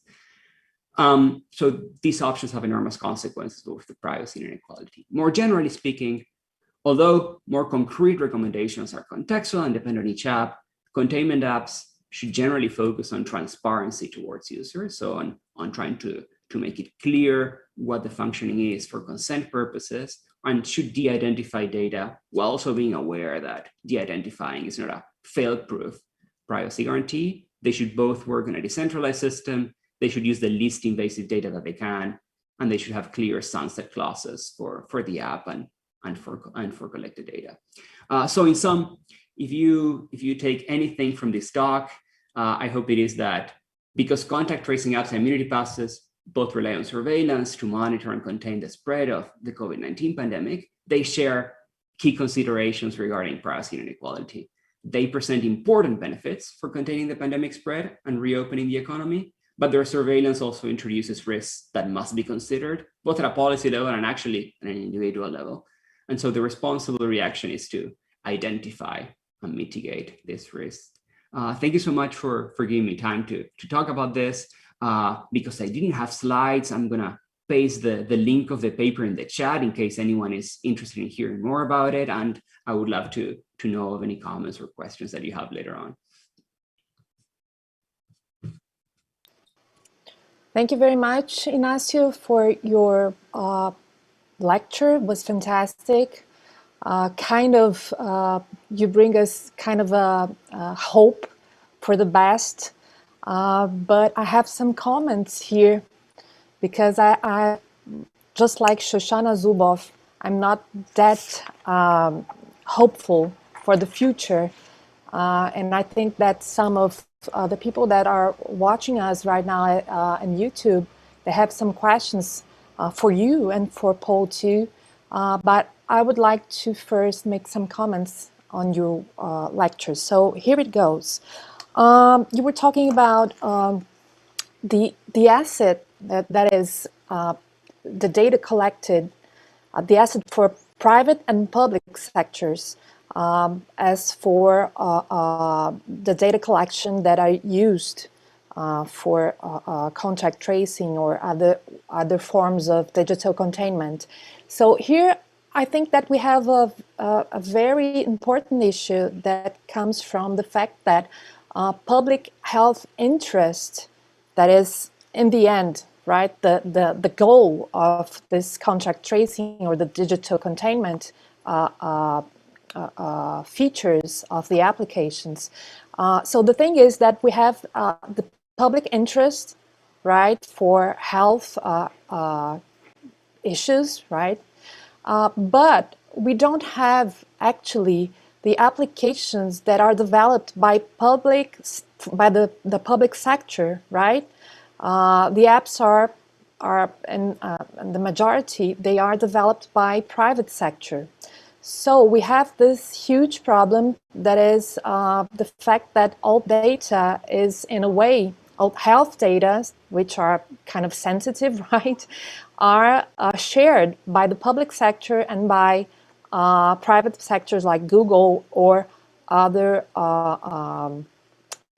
E: So these options have enormous consequences both for privacy and inequality. More generally speaking, although more concrete recommendations are contextual and depend on each app, containment apps should generally focus on transparency towards users. So on trying to make it clear what the functioning is for consent purposes, and should de-identify data while also being aware that de-identifying is not a fail-proof privacy guarantee. They should both work in a decentralized system. They should use the least invasive data that they can, and they should have clear sunset clauses for the app and for collected data. So in sum, if you take anything from this talk, I hope it is that because contact tracing apps and immunity passes both rely on surveillance to monitor and contain the spread of the COVID-19 pandemic, they share key considerations regarding privacy and inequality. They present important benefits for containing the pandemic spread and reopening the economy, but their surveillance also introduces risks that must be considered, both at a policy level and actually at an individual level. And so the responsible reaction is to identify and mitigate this risk. Thank you so much for giving me time to talk about this. Because I didn't have slides, I'm gonna paste the link of the paper in the chat in case anyone is interested in hearing more about it. And I would love to know of any comments or questions that you have later on.
C: Thank you very much, Ignacio, for your lecture was fantastic. You bring us kind of a hope for the best. But I have some comments here because I just like Shoshana Zuboff, I'm not that hopeful for the future. And I think that some of the people that are watching us right now on YouTube, they have some questions for you and for Paul too. But I would like to first make some comments on your lecture. So here it goes. You were talking about the asset that is the data collected, the asset for private and public sectors, as for the data collection that are used for contact tracing or other forms of digital containment. So here, I think that we have a very important issue that comes from the fact that public health interest, that is, in the end, right, the goal of this contact tracing or the digital containment features of the applications. So the thing is that we have the public interest, right, for health issues, right? But we don't have actually the applications that are developed by the public sector, right? The apps are in the majority, they are developed by private sector. So we have this huge problem that is the fact that all data is, in a way, all health data, which are kind of sensitive, right, are shared by the public sector and by private sectors like Google or other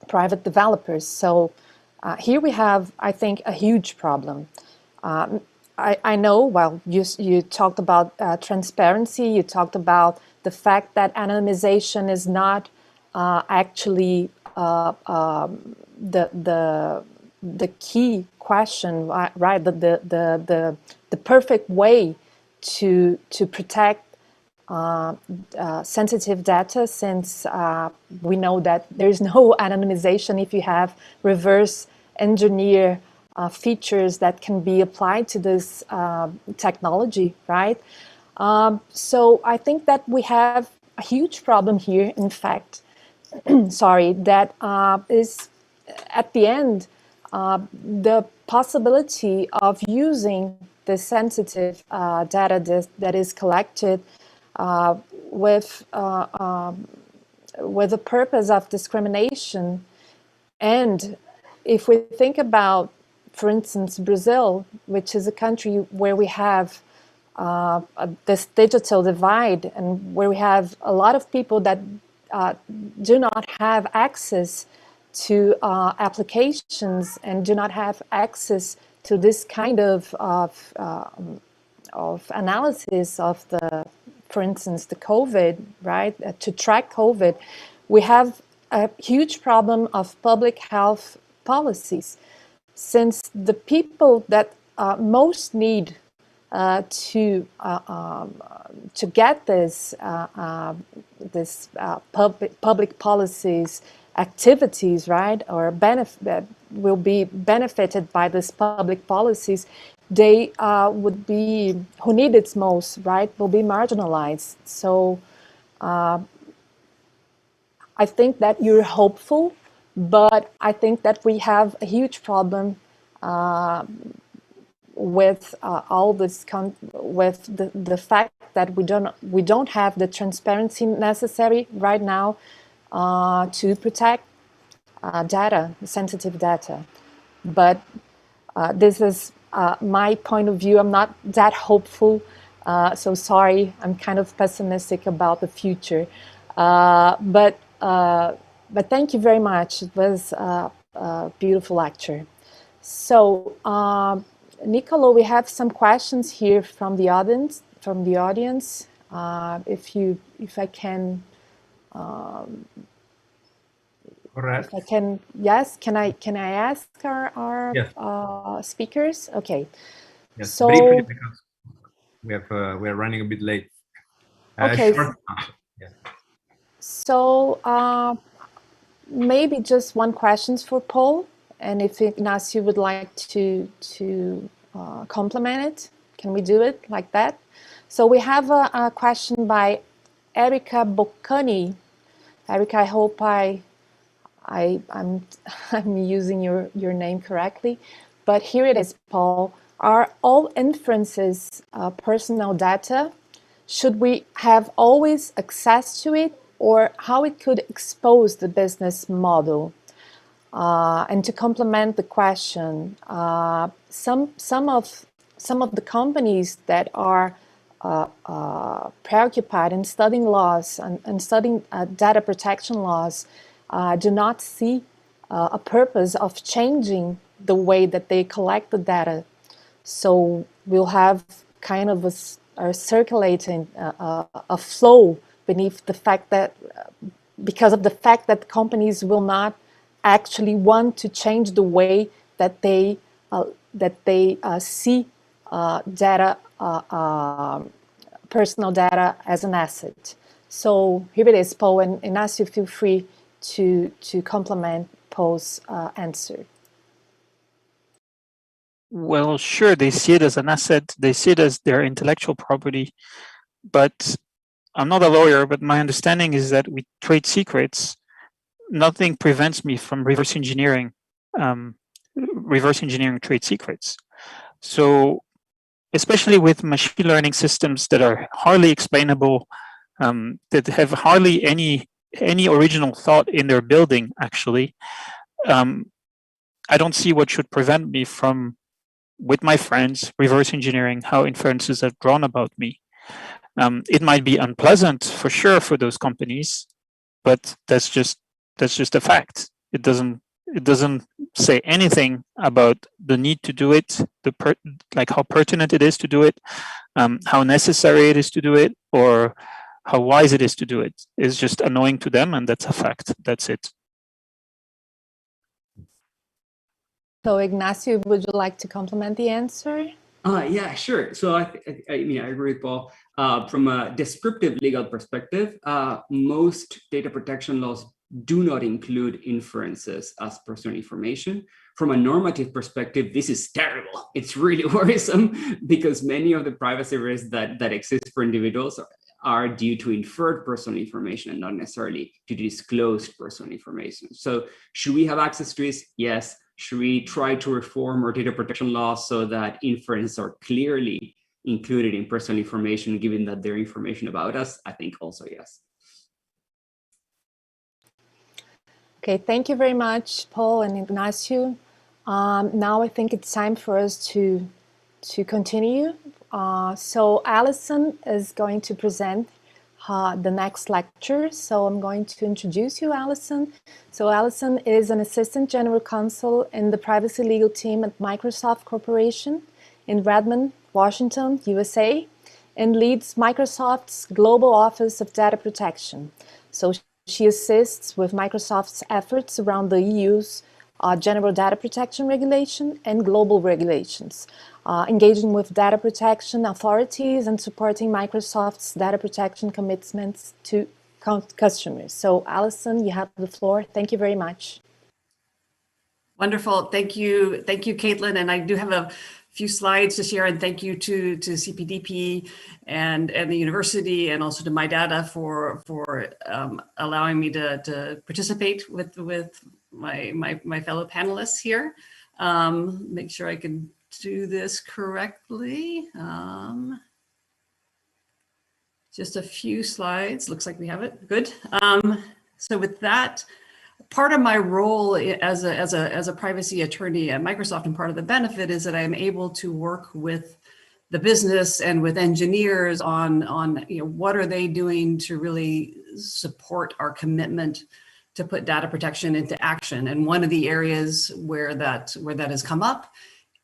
C: private developers. So here we have, I think, a huge problem. I know, well, you talked about transparency, you talked about the fact that anonymization is not actually the key question, right? The perfect way to protect sensitive data, since we know that there's no anonymization if you have reverse engineer features that can be applied to this technology, right? So I think that we have a huge problem here, in fact, sorry, that is at the end, the possibility of using the sensitive data that is collected with the purpose of discrimination. And if we think about, for instance, Brazil, which is a country where we have this digital divide and where we have a lot of people that do not have access to applications and do not have access to this kind of analysis of the, for instance, the COVID, right? To track COVID, we have a huge problem of public health policies, since the people that most need to get this public policies activities, right, or benefit will be benefited by this public policies, they would be, who need it most, right, will be marginalized. So I think that you're hopeful, but I think that we have a huge problem with all this, with the fact that we don't have the transparency necessary right now to protect data, sensitive data. But this is my point of view. I'm not that hopeful, so sorry, I'm kind of pessimistic about the future. But thank you very much. It was a beautiful lecture. So, Nicolo, we have some questions here from the audience. If I can.
B: Correct.
C: If I can, yes. Can I ask our
B: yes.
C: Speakers? Okay.
B: Yes.
C: So
B: briefly, because we're running a bit late.
C: Okay.
B: Yeah.
C: So maybe just one question for Paul, and if Ignacio would like to complement it, can we do it like that? So we have a question by Erica Boccani. Erica, I hope I'm using your name correctly, but here it is, Paul. Are all inferences personal data? Should we have always access to it, or how it could expose the business model? And to complement the question, some of the companies that are preoccupied in studying laws and studying data protection laws do not see a purpose of changing the way that they collect the data. So we'll have kind of a circulating a flow beneath the fact that because of the fact that companies will not actually want to change the way that they see data, personal data as an asset. So here it is, Paul, and Ignacio, feel free to complement Paul's answer.
D: Well, sure, they see it as an asset. They see it as their intellectual property. But I'm not a lawyer, but my understanding is that with trade secrets, nothing prevents me from reverse engineering trade secrets. So especially with machine learning systems that are hardly explainable, that have hardly any original thought in their building, actually, I don't see what should prevent me from, with my friends, reverse engineering how inferences are drawn about me. It might be unpleasant for sure for those companies, but that's just a fact. It doesn't say anything about the need to do it, like how pertinent it is to do it, how necessary it is to do it, or how wise it is to do it. It's just annoying to them, and that's a fact. That's it.
C: So Ignacio, would you like to complement the answer?
E: Yeah, sure. So I mean, I agree with Paul. From a descriptive legal perspective, most data protection laws do not include inferences as personal information. From a normative perspective, this is terrible. It's really worrisome because many of the privacy risks that exist for individuals are due to inferred personal information and not necessarily to disclosed personal information. So should we have access to this? Yes. Should we try to reform our data protection laws so that inferences are clearly included in personal information, given that they're information about us? I think also yes.
C: Okay, thank you very much, Paul and Ignacio. Now I think it's time for us to continue. So Alison is going to present the next lecture. So I'm going to introduce you, Alison. So Alison is an Assistant General Counsel in the Privacy Legal Team at Microsoft Corporation in Redmond, Washington, USA, and leads Microsoft's Global Office of Data Protection. So she assists with Microsoft's efforts around the EU's General Data Protection Regulation and global regulations, engaging with data protection authorities and supporting Microsoft's data protection commitments to customers. So Alison, you have the floor. Thank you very much.
F: Wonderful. Thank you, Caitlin. And I do have a few slides to share, and thank you to CPDP and the university, and also to MyData for allowing me to participate with my fellow panelists here. Make sure I can do this correctly. Just a few slides. Looks like we have it. Good. So with that, part of my role as a privacy attorney at Microsoft, and part of the benefit is that I'm able to work with the business and with engineers on what are they doing to really support our commitment to put data protection into action. And one of the areas where that has come up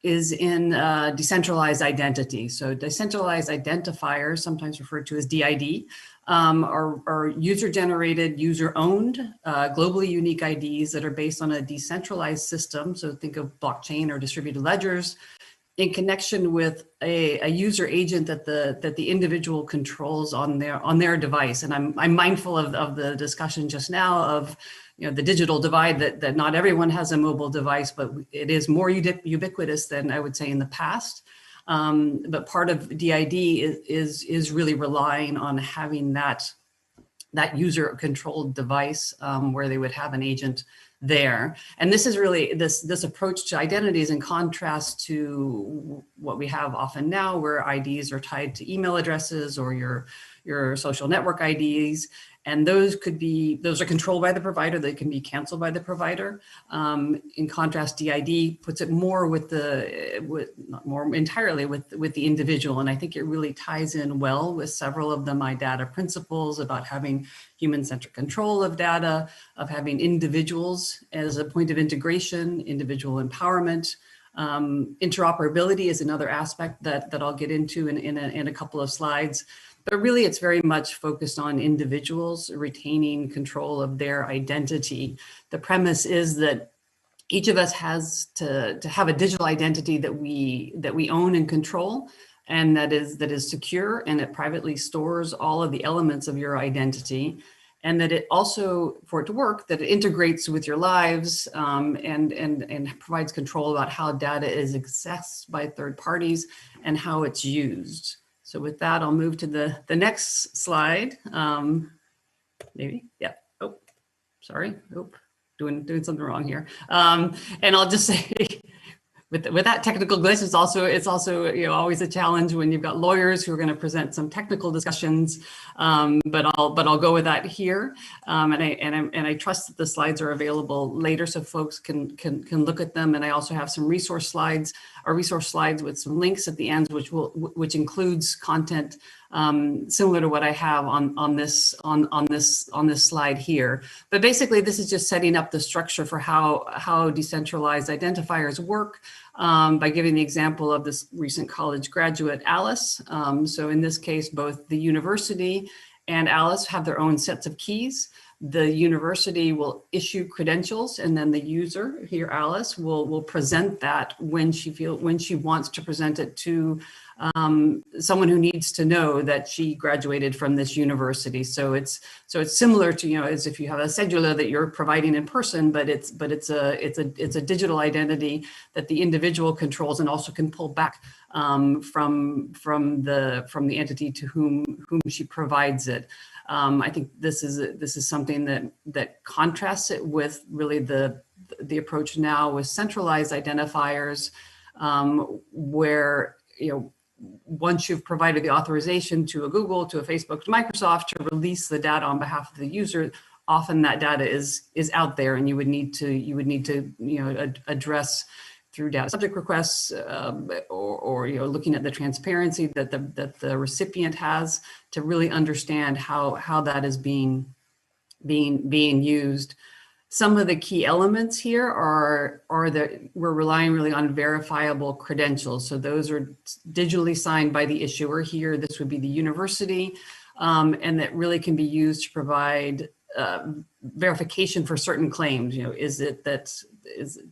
F: is in decentralized identity. So decentralized identifiers, sometimes referred to as DID, are user-generated, user-owned, globally unique IDs that are based on a decentralized system. So think of blockchain or distributed ledgers, in connection with a user agent that the individual controls on their device. And I'm mindful of the discussion just now of the digital divide, that not everyone has a mobile device, but it is more ubiquitous than I would say in the past. But part of DID is really relying on having that user controlled device where they would have an agent there. And this is really, this approach to identity is in contrast to what we have often now, where IDs are tied to email addresses or your social network IDs. And those are controlled by the provider. They can be canceled by the provider. In contrast, DID puts it more not more entirely with the individual. And I think it really ties in well with several of the MyData principles about having human-centric control of data, of having individuals as a point of integration, individual empowerment. Interoperability is another aspect that I'll get into in a couple of slides. But really, it's very much focused on individuals retaining control of their identity. The premise is that each of us has to have a digital identity that we own and control, and that is secure, and it privately stores all of the elements of your identity, and that it also, for it to work, that it integrates with your lives and provides control about how data is accessed by third parties and how it's used. So with that, I'll move to the next slide. Maybe, yeah. Oh, sorry. Oh, doing something wrong here. And I'll just say, with that technical glitch, it's also always a challenge when you've got lawyers who are going to present some technical discussions. But I'll go with that here. And I trust that the slides are available later so folks can look at them. And I also have some resource slides with some links at the end, which includes content similar to what I have on this slide here. But basically, this is just setting up the structure for how decentralized identifiers work by giving the example of this recent college graduate, Alice. So in this case, both the university and Alice have their own sets of keys. The university will issue credentials, and then the user, here Alice, will present that when she wants to present it to someone who needs to know that she graduated from this university. So it's similar to as if you have a cedula that you're providing in person, but it's a digital identity that the individual controls and also can pull back from the entity to whom she provides it. I think this is something that contrasts it with really the approach now with centralized identifiers, where once you've provided the authorization to a Google, to a Facebook, to Microsoft to release the data on behalf of the user, often that data is out there, and you would need to address through data subject requests or looking at the transparency that the recipient has to really understand how that is being used. Some of the key elements here are that we're relying really on verifiable credentials. So those are digitally signed by the issuer here. This would be the university, and that really can be used to provide verification for certain claims. Is it that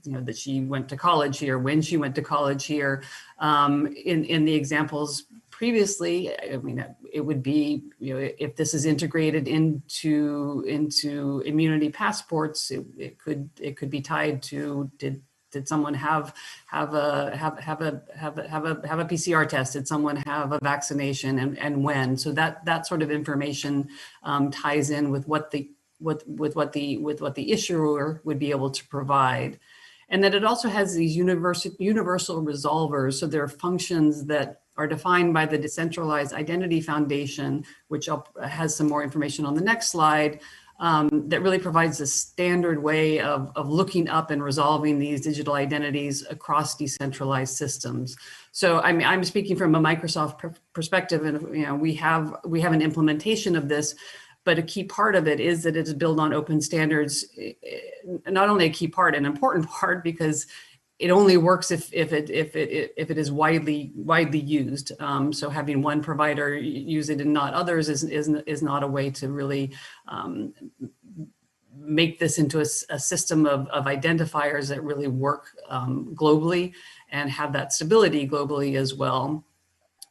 F: that she went to college here, when she went to college here? In the examples previously, I mean, it would be, if this is integrated into immunity passports, it could be tied to did someone have a PCR test? Did someone have a vaccination, and when? So that sort of information ties in with what the issuer would be able to provide. And that it also has these universal resolvers. So there are functions that are defined by the Decentralized Identity Foundation, which has some more information on the next slide, that really provides a standard way of looking up and resolving these digital identities across decentralized systems. So I'm speaking from a Microsoft perspective, and we have an implementation of this. But a key part of it is that it is built on open standards. Not only a key part, an important part, because it only works if it is widely used. So having one provider use it and not others is not a way to really make this into a system of identifiers that really work globally and have that stability globally as well.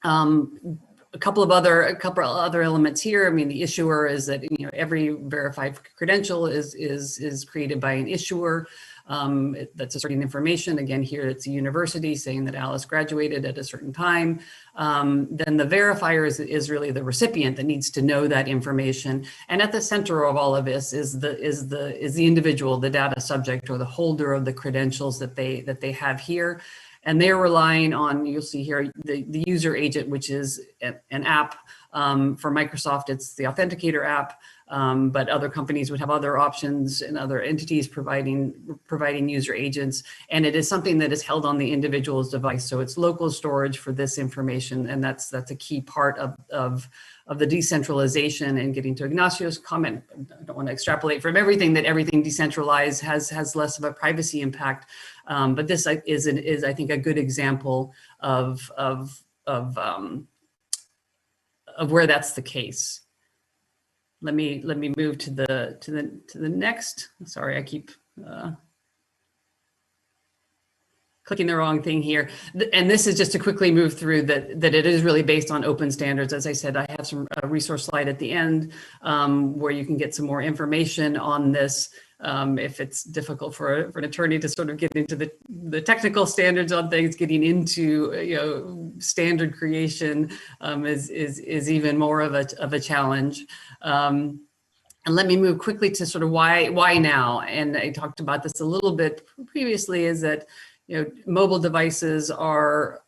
F: A couple of other elements here. I mean, the issuer is that, you know, every verified credential is created by an issuer that's asserting information. Again, here it's a university saying that Alice graduated at a certain time. Then the verifier is really the recipient that needs to know that information. And at the center of all of this is the individual, the data subject, or the holder of the credentials that they have here. And they're relying on, you'll see here, the user agent, which is an app. For Microsoft, it's the Authenticator app, but other companies would have other options and other entities providing user agents. And it is something that is held on the individual's device. So it's local storage for this information. And that's a key part of the decentralization. And getting to Ignacio's comment, I don't want to extrapolate from everything that everything decentralized has less of a privacy impact. But this is I think a good example of where that's the case. Let me move to the next. Sorry, I keep clicking the wrong thing here. And this is just to quickly move through that it is really based on open standards. As I said, I have a resource slide at the end where you can get some more information on this. If it's difficult for an attorney to sort of get into the technical standards on things, getting into, you know, standard creation is even more of a challenge. And let me move quickly to sort of why now. And I talked about this a little bit previously, is that, you know, mobile devices are,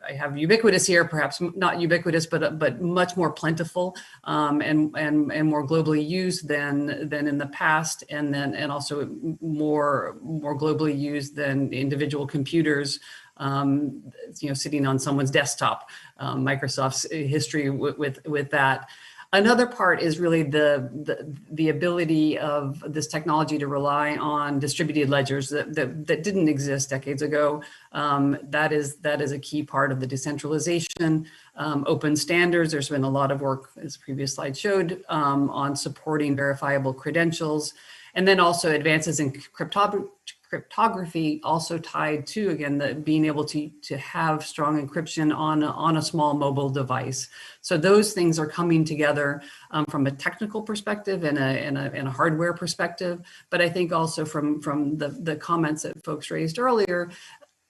F: I have ubiquitous here, perhaps not ubiquitous, but much more plentiful and more globally used than in the past, and also more globally used than individual computers, you know, sitting on someone's desktop. Microsoft's history with that. Another part is really the ability of this technology to rely on distributed ledgers that didn't exist decades ago. That is a key part of the decentralization. Open standards, there's been a lot of work, as the previous slide showed, on supporting verifiable credentials. And then also advances in cryptography also tied to, again, being able to have strong encryption on a small mobile device. So those things are coming together from a technical perspective and a hardware perspective. But I think also from the comments that folks raised earlier,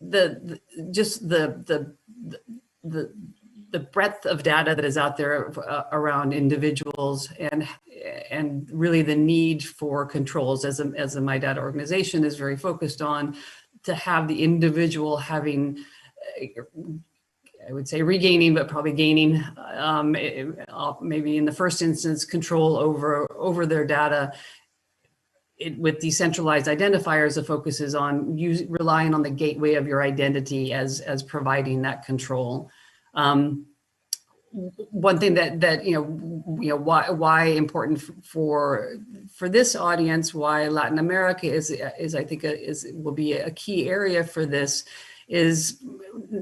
F: the breadth of data that is out there around individuals and really the need for controls, as the MyData organization is very focused on, to have the individual having, I would say regaining, but probably gaining, maybe in the first instance, control over their data. With decentralized identifiers, the focus is on relying on the gateway of your identity as providing that control. One thing that why important for this audience, why Latin America is I think will be a key area for this, is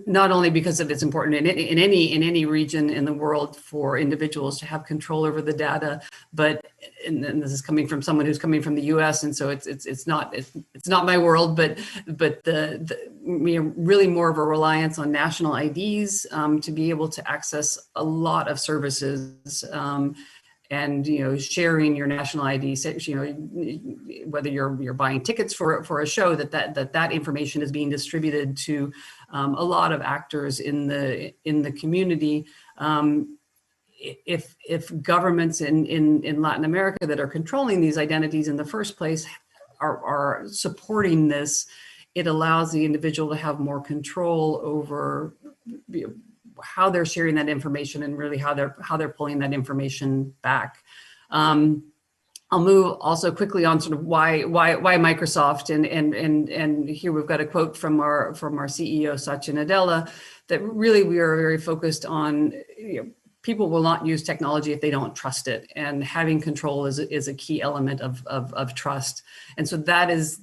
F: not only because of it's important in any region in the world for individuals to have control over the data, but and this is coming from someone who's coming from the U.S. and so it's not my world, but really more of a reliance on national IDs to be able to access a lot of services. And sharing your national ID, whether you're buying tickets for a show, that information is being distributed to a lot of actors in the community. If governments in Latin America that are controlling these identities in the first place are supporting this, it allows the individual to have more control over how they're sharing that information and really how they're pulling that information back. I'll move also quickly on sort of why Microsoft, and here we've got a quote from our CEO Satya Nadella, that really we are very focused on people will not use technology if they don't trust it, and having control is a key element of trust. And so that is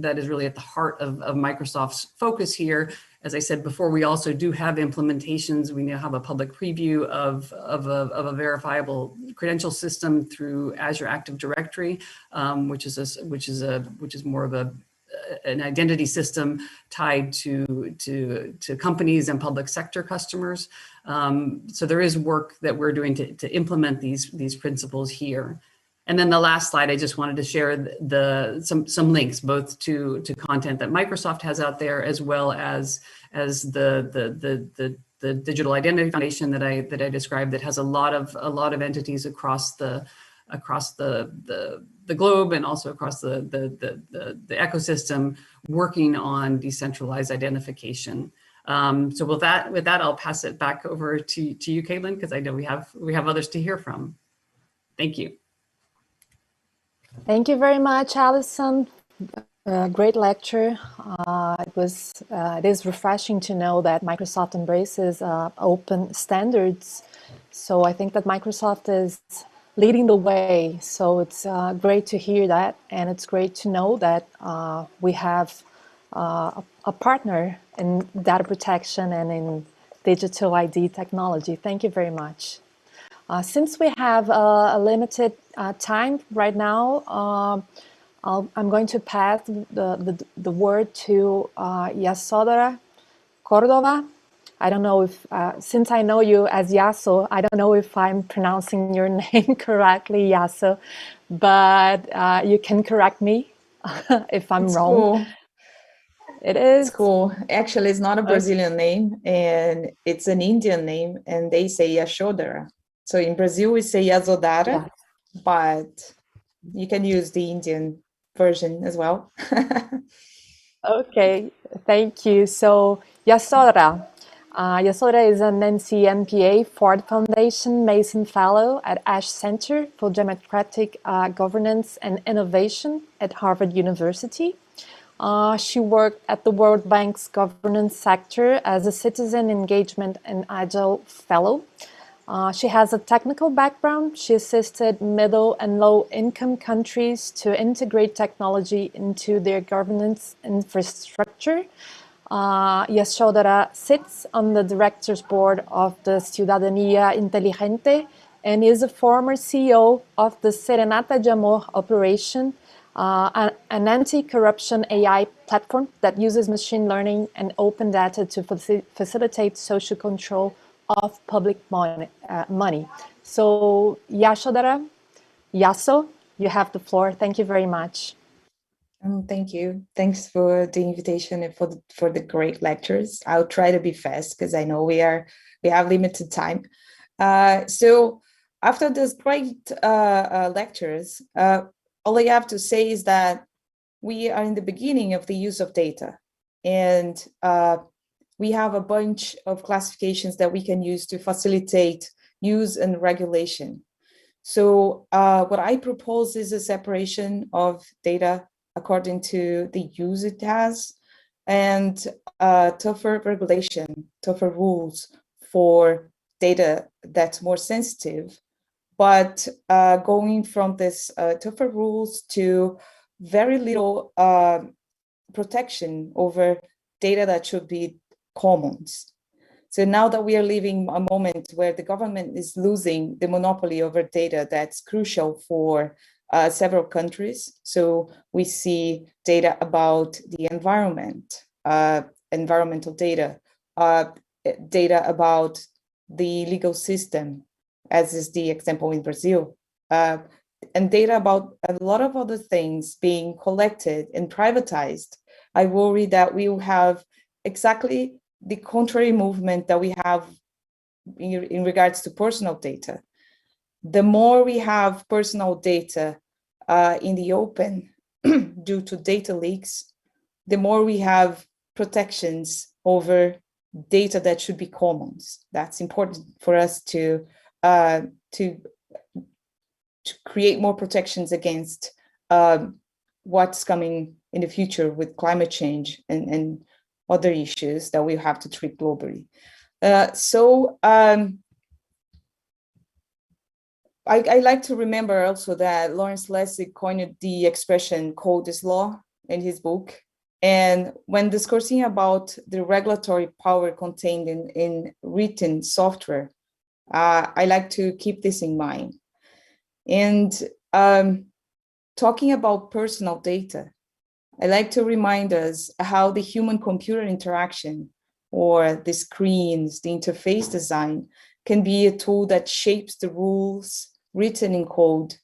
F: really at the heart of Microsoft's focus here. As I said before, we also do have implementations. We now have a public preview of a verifiable credential system through Azure Active Directory, which is more of an identity system tied to companies and public sector customers. So there is work that we're doing to implement these principles here. And then the last slide, I just wanted to share some links both to content that Microsoft has out there, as well as the Digital Identity Foundation that I described, that has a lot of entities across the globe and also across the ecosystem working on decentralized identification. So with that, I'll pass it back over to you, Caitlin, because I know we have others to hear from. Thank you.
C: Thank you very much, Alison. Great lecture. It is refreshing to know that Microsoft embraces open standards. So I think that Microsoft is leading the way. So it's great to hear that, and it's great to know that we have a partner in data protection and in digital ID technology. Thank you very much. Since we have a limited time right now, I'm going to pass the word to Yasodara Cordova. I don't know if, since I know you as Yaso, I don't know if I'm pronouncing your name correctly, Yaso, but you can correct me if I'm wrong.
G: Cool.
C: It is?
G: It's cool. Actually, it's not a Brazilian name, and it's an Indian name, and they say Yasodara. So in Brazil, we say Yasodara, yeah, but you can use the Indian version as well.
C: Okay, thank you. So Yasodara. Yasodara is an NCMPA Ford Foundation Mason Fellow at Ash Center for Democratic Governance and Innovation at Harvard University. She worked at the World Bank's governance sector as a Citizen Engagement and Agile Fellow. She has a technical background. She assisted middle and low-income countries to integrate technology into their governance infrastructure. Yasodara sits on the director's board of the Ciudadanía Inteligente and is a former CEO of the Serenade de Amor operation, an anti-corruption AI platform that uses machine learning and open data to facilitate social control of public money. So Yasodara, Yaso, you have the floor. Thank you very much.
G: Thank you. Thanks for the invitation and for the great lectures. I'll try to be fast because I know we have limited time. So after these great lectures, all I have to say is that we are in the beginning of the use of data, and we have a bunch of classifications that we can use to facilitate use and regulation. So what I propose is a separation of data according to the use it has, and tougher regulation, tougher rules for data that's more sensitive, but going from this tougher rules to very little protection over data that should be commons. So now that we are living a moment where the government is losing the monopoly over data that's crucial for several countries. So we see data about the environment, environmental data, data about the legal system, as is the example in Brazil, and data about a lot of other things being collected and privatized. I worry that we will have exactly the contrary movement that we have in regards to personal data. The more we have personal data in the open due to data leaks, the more we have protections over data that should be commons. That's important for us to create more protections against what's coming in the future with climate change and other issues that we have to treat globally. I like to remember also that Lawrence Lessig coined the expression code is law in his book. And when discussing about the regulatory power contained in written software, I like to keep this in mind. And talking about personal data, I like to remind us how the human-computer interaction, or the screens, the interface design, can be a tool that shapes the rules written in code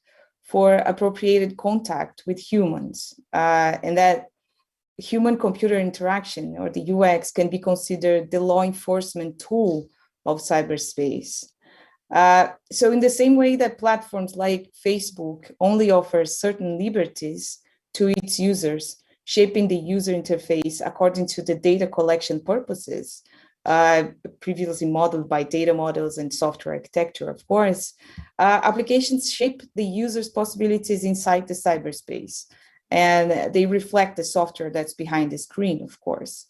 G: for appropriated contact with humans, and that human-computer interaction, or the UX, can be considered the law enforcement tool of cyberspace. So in the same way that platforms like Facebook only offer certain liberties to its users, shaping the user interface according to the data collection purposes, previously modeled by data models and software architecture, of course, applications shape the user's possibilities inside the cyberspace, and they reflect the software that's behind the screen, of course.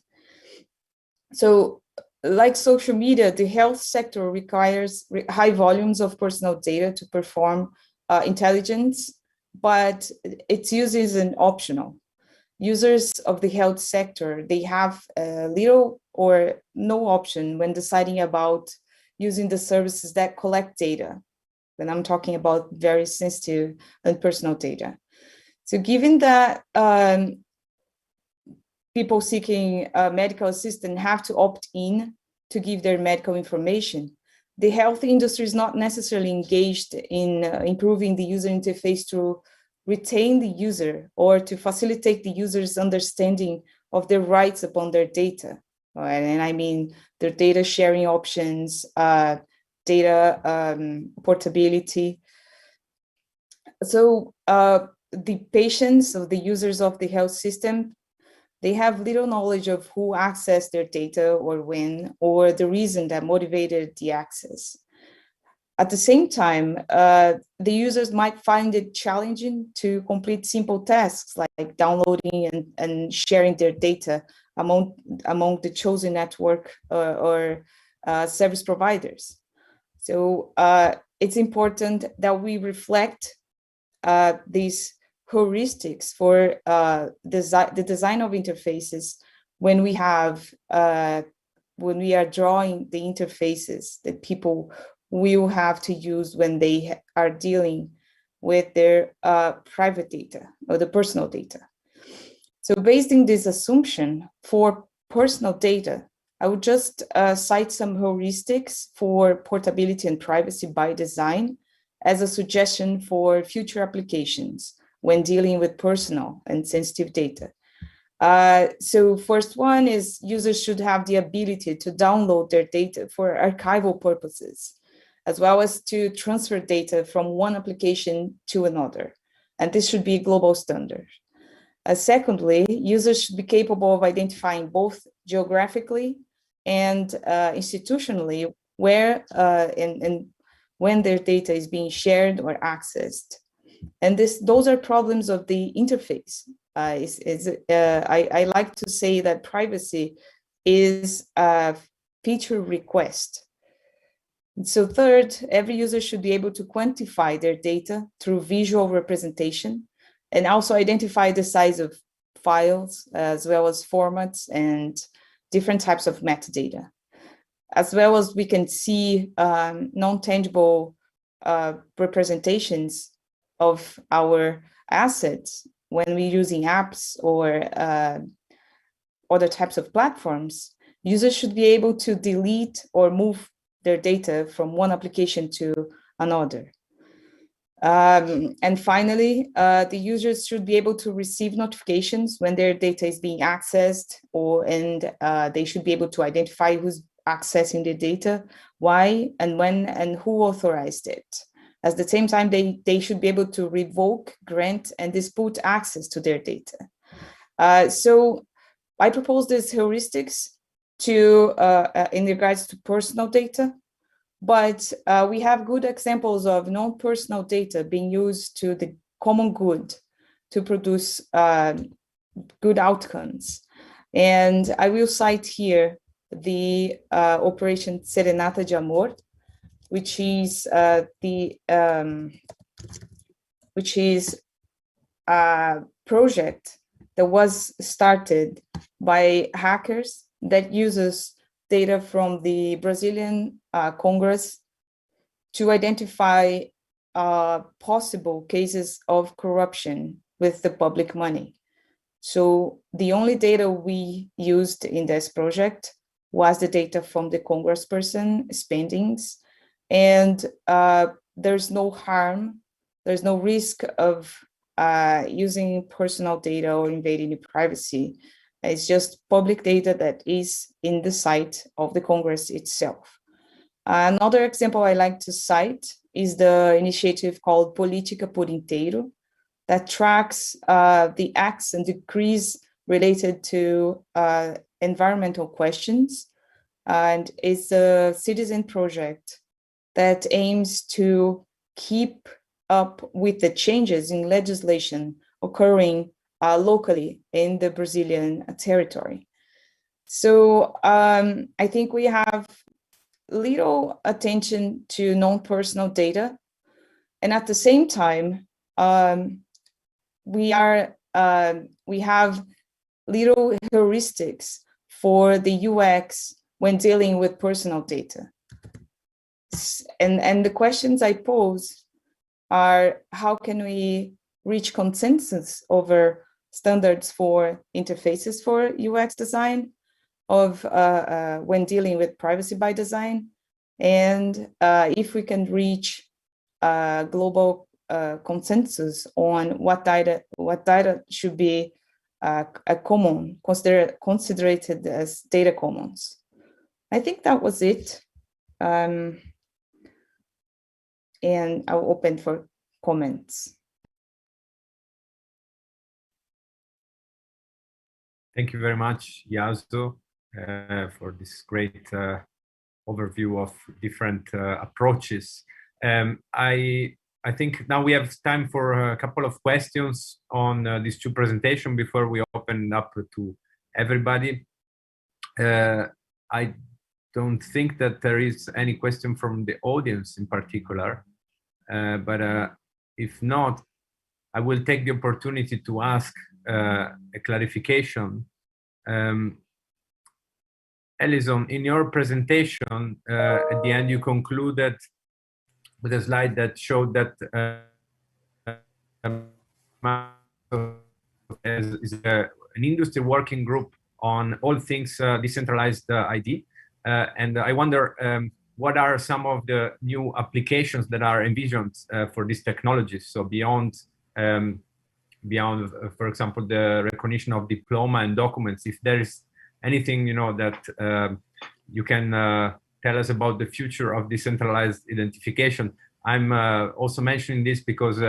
G: So, like social media, the health sector requires high volumes of personal data to perform intelligence, but its use isn't optional. Users of the health sector, they have little or no option when deciding about using the services that collect data. And I'm talking about very sensitive and personal data. So given that people seeking medical assistance have to opt in to give their medical information, the health industry is not necessarily engaged in improving the user interface to retain the user or to facilitate the user's understanding of their rights upon their data. And I mean their data sharing options, data portability. So the patients or the users of the health system, they have little knowledge of who accessed their data or when, or the reason that motivated the access. At the same time, the users might find it challenging to complete simple tasks like downloading and sharing their data among the chosen network or service providers. So it's important that we reflect these heuristics for the design of interfaces when we are drawing the interfaces that people will have to use when they are dealing with their private data or the personal data. So based on this assumption for personal data, I would just cite some heuristics for portability and privacy by design as a suggestion for future applications when dealing with personal and sensitive data. So first one is users should have the ability to download their data for archival purposes, as well as to transfer data from one application to another. And this should be a global standard. Secondly, users should be capable of identifying both geographically and institutionally where and when their data is being shared or accessed. And those are problems of the interface. I like to say that privacy is a feature request. So third, every user should be able to quantify their data through visual representation and also identify the size of files as well as formats and different types of metadata. As well as we can see non-tangible representations of our assets when we're using apps or other types of platforms, users should be able to delete or move their data from one application to another. And finally, the users should be able to receive notifications when their data is being accessed, and they should be able to identify who's accessing the data, why and when and who authorized it. At the same time, they should be able to revoke, grant, and dispute access to their data. So I propose these heuristics to in regards to personal data, but we have good examples of non-personal data being used to the common good to produce good outcomes. And I will cite here the Operation Serenade de Amor, which is a project that was started by hackers that uses data from the Brazilian Congress to identify possible cases of corruption with the public money. So the only data we used in this project was the data from the congressperson spendings, and there's no harm, there's no risk of using personal data or invading the privacy. It's just public data that is in the site of the Congress itself. Another example I like to cite is the initiative called Política por Inteiro, that tracks the acts and decrees related to environmental questions. And it's a citizen project that aims to keep up with the changes in legislation occurring locally in the Brazilian territory. So I think we have little attention to non-personal data. And at the same time, we have little heuristics for the UX when dealing with personal data. And the questions I pose are, how can we reach consensus over standards for interfaces for UX design of when dealing with privacy by design, and if we can reach global consensus on what data should be a common, considered as data commons. I think that was it. And I'll open for comments.
B: Thank you very much, Yasu, for this great overview of different approaches. I think now we have time for a couple of questions on these two presentations before we open up to everybody. I don't think that there is any question from the audience in particular, but if not, I will take the opportunity to ask a clarification. Alison, in your presentation, at the end you concluded with a slide that showed that is an industry working group on all things decentralized ID. And I wonder, what are some of the new applications that are envisioned for these technologies? So beyond, for example, the recognition of diploma and documents, if there is anything, that you can tell us about the future of decentralized identification. I'm also mentioning this because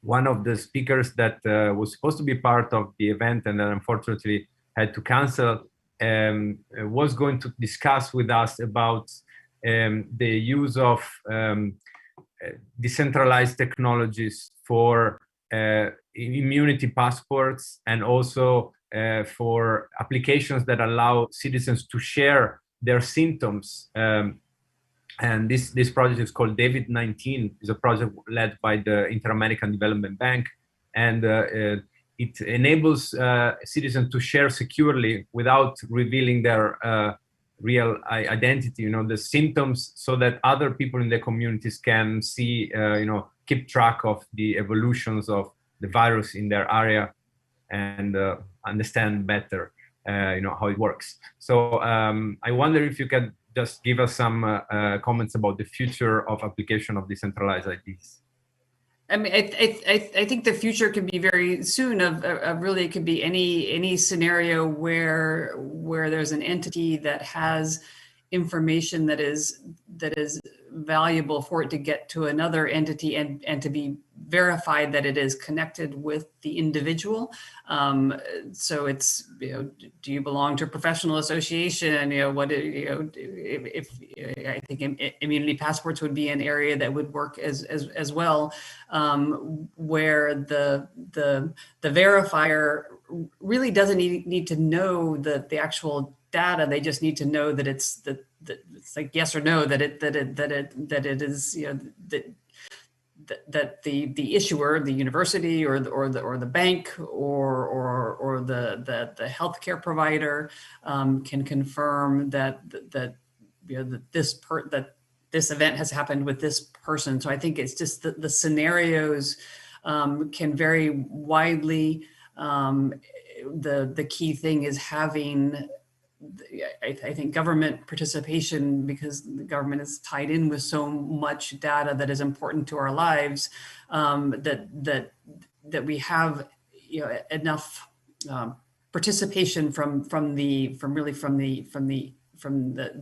B: one of the speakers that was supposed to be part of the event and that unfortunately had to cancel was going to discuss with us about the use of decentralized technologies for immunity passports, and also for applications that allow citizens to share their symptoms. And this project is called David-19. It's a project led by the Inter-American Development Bank, and it enables citizens to share securely without revealing their real identity, the symptoms, so that other people in the communities can see, keep track of the evolutions of the virus in their area and understand better, how it works. So I wonder if you can just give us some comments about the future of application of decentralized IDs.
F: I mean, I think the future can be very soon of really, it could be any scenario where there's an entity that has information that is valuable for it to get to another entity and to be verified that it is connected with the individual. So it's, do you belong to a professional association? If I think immunity passports would be an area that would work as well, where the verifier really doesn't need to know the actual data. They just need to know that it's it's like yes or no, that it is, that the issuer, the university or the bank or the healthcare provider can confirm that this event has happened with this person. So I think it's just the scenarios can vary widely. The key thing is having, I think, government participation, because the government is tied in with so much data that is important to our lives, that we have, you know, enough participation from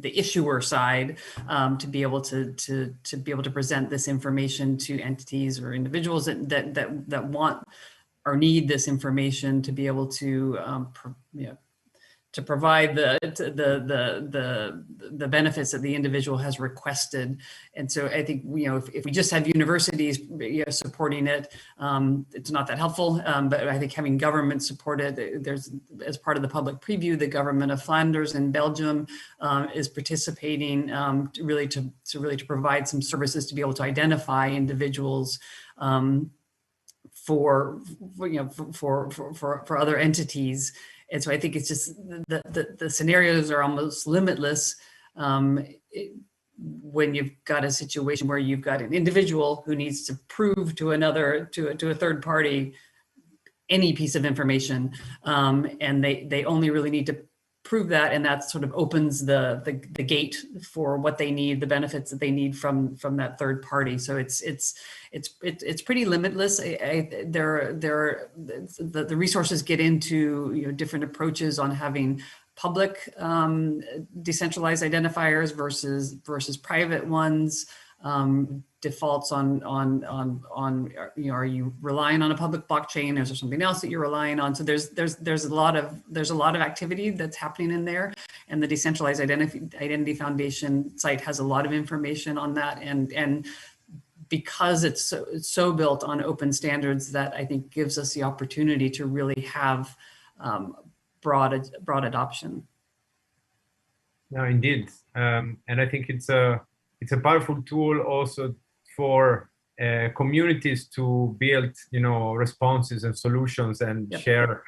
F: the issuer side to be able to present this information to entities or individuals that want or need this information to be able to to provide the benefits that the individual has requested. And so I think, you know, if we just have universities, you know, supporting it, it's not that helpful. But I think having government support it, there's, as part of the public preview, the government of Flanders in Belgium is participating really to provide some services to be able to identify individuals for other entities. And so I think it's just the scenarios are almost limitless when you've got a situation where you've got an individual who needs to prove to another, to a third party, any piece of information, and they only really need to prove that, and that sort of opens the gate for what they need, the benefits that they need from that third party. So it's pretty limitless. The resources get into, you know, different approaches on having public decentralized identifiers versus private ones. Defaults on you know, are you relying on a public blockchain? Is there something else that you're relying on? So there's a lot of activity that's happening in there, and the Decentralized Identity Foundation site has a lot of information on that, and because it's so built on open standards, that I think gives us the opportunity to really have broad adoption.
B: No, indeed, and I think it's a powerful tool also for communities to build, you know, responses and solutions and
F: Yep.
B: share,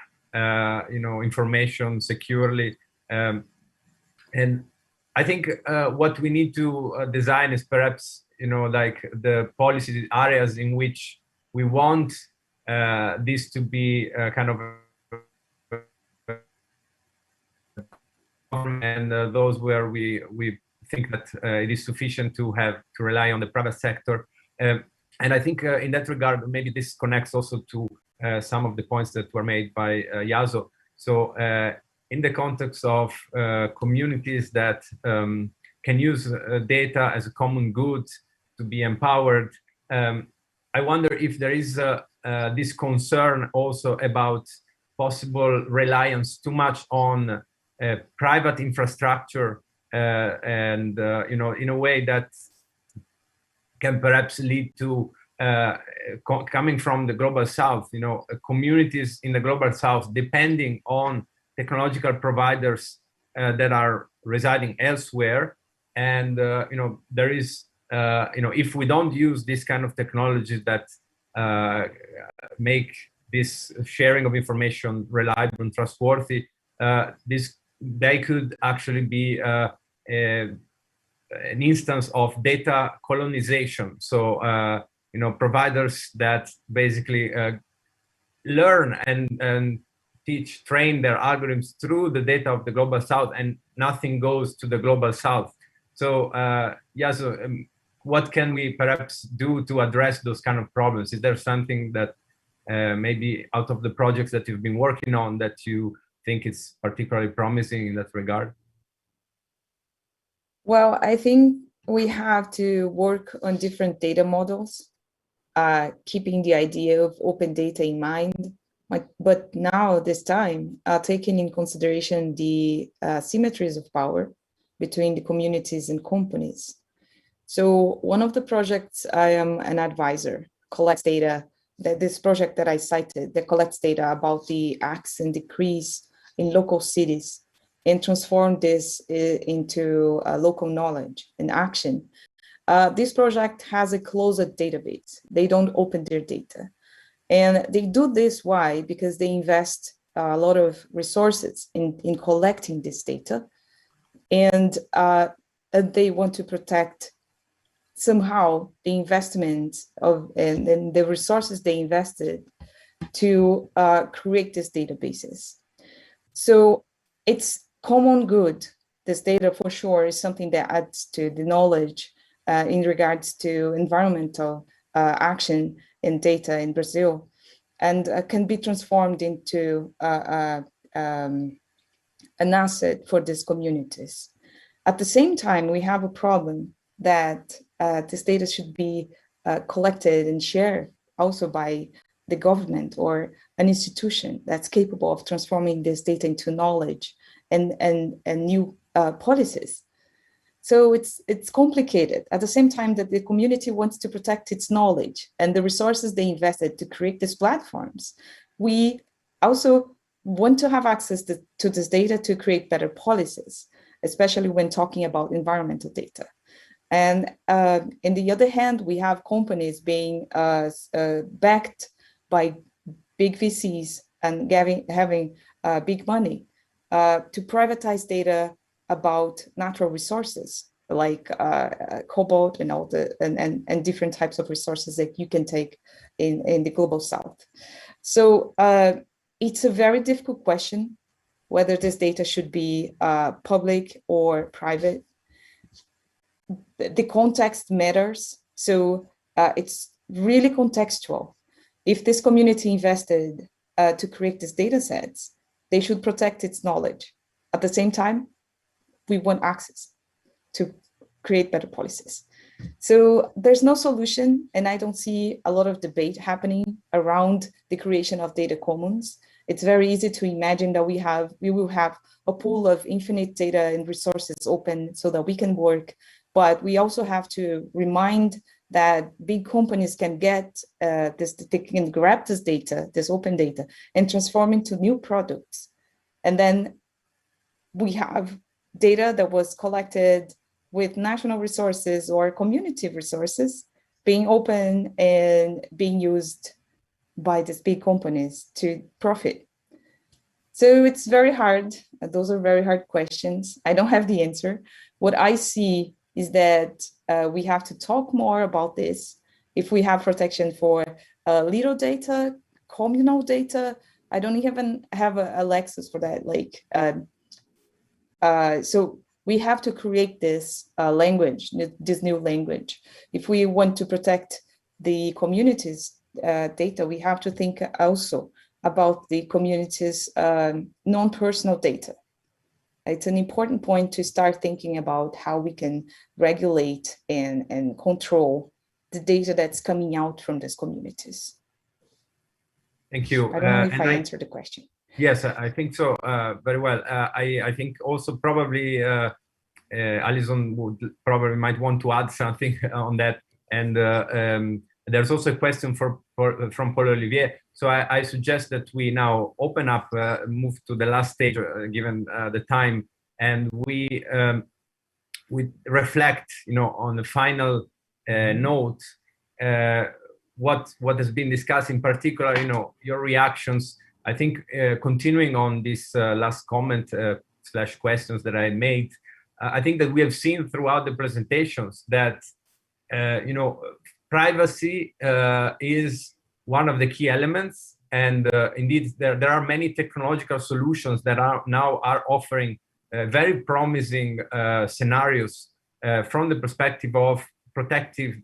B: you know, information securely. And I think what we need to design is perhaps, you know, like the policy areas in which we want this to be kind of, and those where we think that it is sufficient to rely on the private sector. And I think in that regard, maybe this connects also to some of the points that were made by Yaso. So in the context of communities that can use data as a common good to be empowered, I wonder if there is this concern also about possible reliance too much on private infrastructure, and you know, in a way that can perhaps lead to coming from the global south, you know, communities in the global south depending on technological providers that are residing elsewhere. And you know, there is you know, if we don't use this kind of technologies that make this sharing of information reliable and trustworthy, they could actually be an instance of data colonization. So you know, providers that basically learn and train their algorithms through the data of the global south, and nothing goes to the global south. So Yaso, what can we perhaps do to address those kind of problems? Is there something that maybe out of the projects that you've been working on that you think it's particularly promising in that regard?
G: Well, I think we have to work on different data models, keeping the idea of open data in mind, but now this time taking in consideration the symmetries of power between the communities and companies. So one of the projects I am an advisor collects data, this project that I cited, that collects data about the acts and decrees in local cities and transform this into local knowledge and action. This project has a closed database. They don't open their data. And they do this, why? Because they invest a lot of resources in collecting this data. And they want to protect somehow the investment of and the resources they invested to create these databases. So it's common good. This data for sure is something that adds to the knowledge in regards to environmental action in data in Brazil, and can be transformed into an asset for these communities. At the same time, we have a problem that this data should be collected and shared also by the government or an institution that's capable of transforming this data into knowledge and new policies. So it's complicated. At the same time that the community wants to protect its knowledge and the resources they invested to create these platforms, we also want to have access to this data to create better policies, especially when talking about environmental data. And on the other hand, we have companies being backed by big VCs and having big money to privatize data about natural resources like cobalt and all the and different types of resources that you can take in the global south. So it's a very difficult question whether this data should be public or private. The context matters, so it's really contextual. If this community invested to create these data sets, they should protect its knowledge. At the same time, we want access to create better policies. So there's no solution, and I don't see a lot of debate happening around the creation of data commons. It's very easy to imagine that we will have a pool of infinite data and resources open so that we can work, but we also have to remind that big companies can get they can grab this data, this open data, and transform into new products. And then we have data that was collected with national resources or community resources being open and being used by these big companies to profit. So it's very hard. Those are very hard questions. I don't have the answer. What I see is that we have to talk more about this. If we have protection for little data, communal data, I don't even have a Lexus for that. So we have to create this language, this new language. If we want to protect the community's data, we have to think also about the community's non-personal data. It's an important point to start thinking about how we can regulate and control the data that's coming out from these communities.
B: Thank you.
G: I don't know if I answered the question.
B: Yes, I think so. Very well. I think also probably Alison might want to add something on that. And there's also a question from Paul-Olivier. So I suggest that we now open up, move to the last stage, given the time, and we reflect, on the final note, what has been discussed, in particular, your reactions. I think continuing on this last comment / questions that I made, I think that we have seen throughout the presentations that privacy is one of the key elements, and indeed there are many technological solutions that are now offering very promising scenarios from the perspective of protecting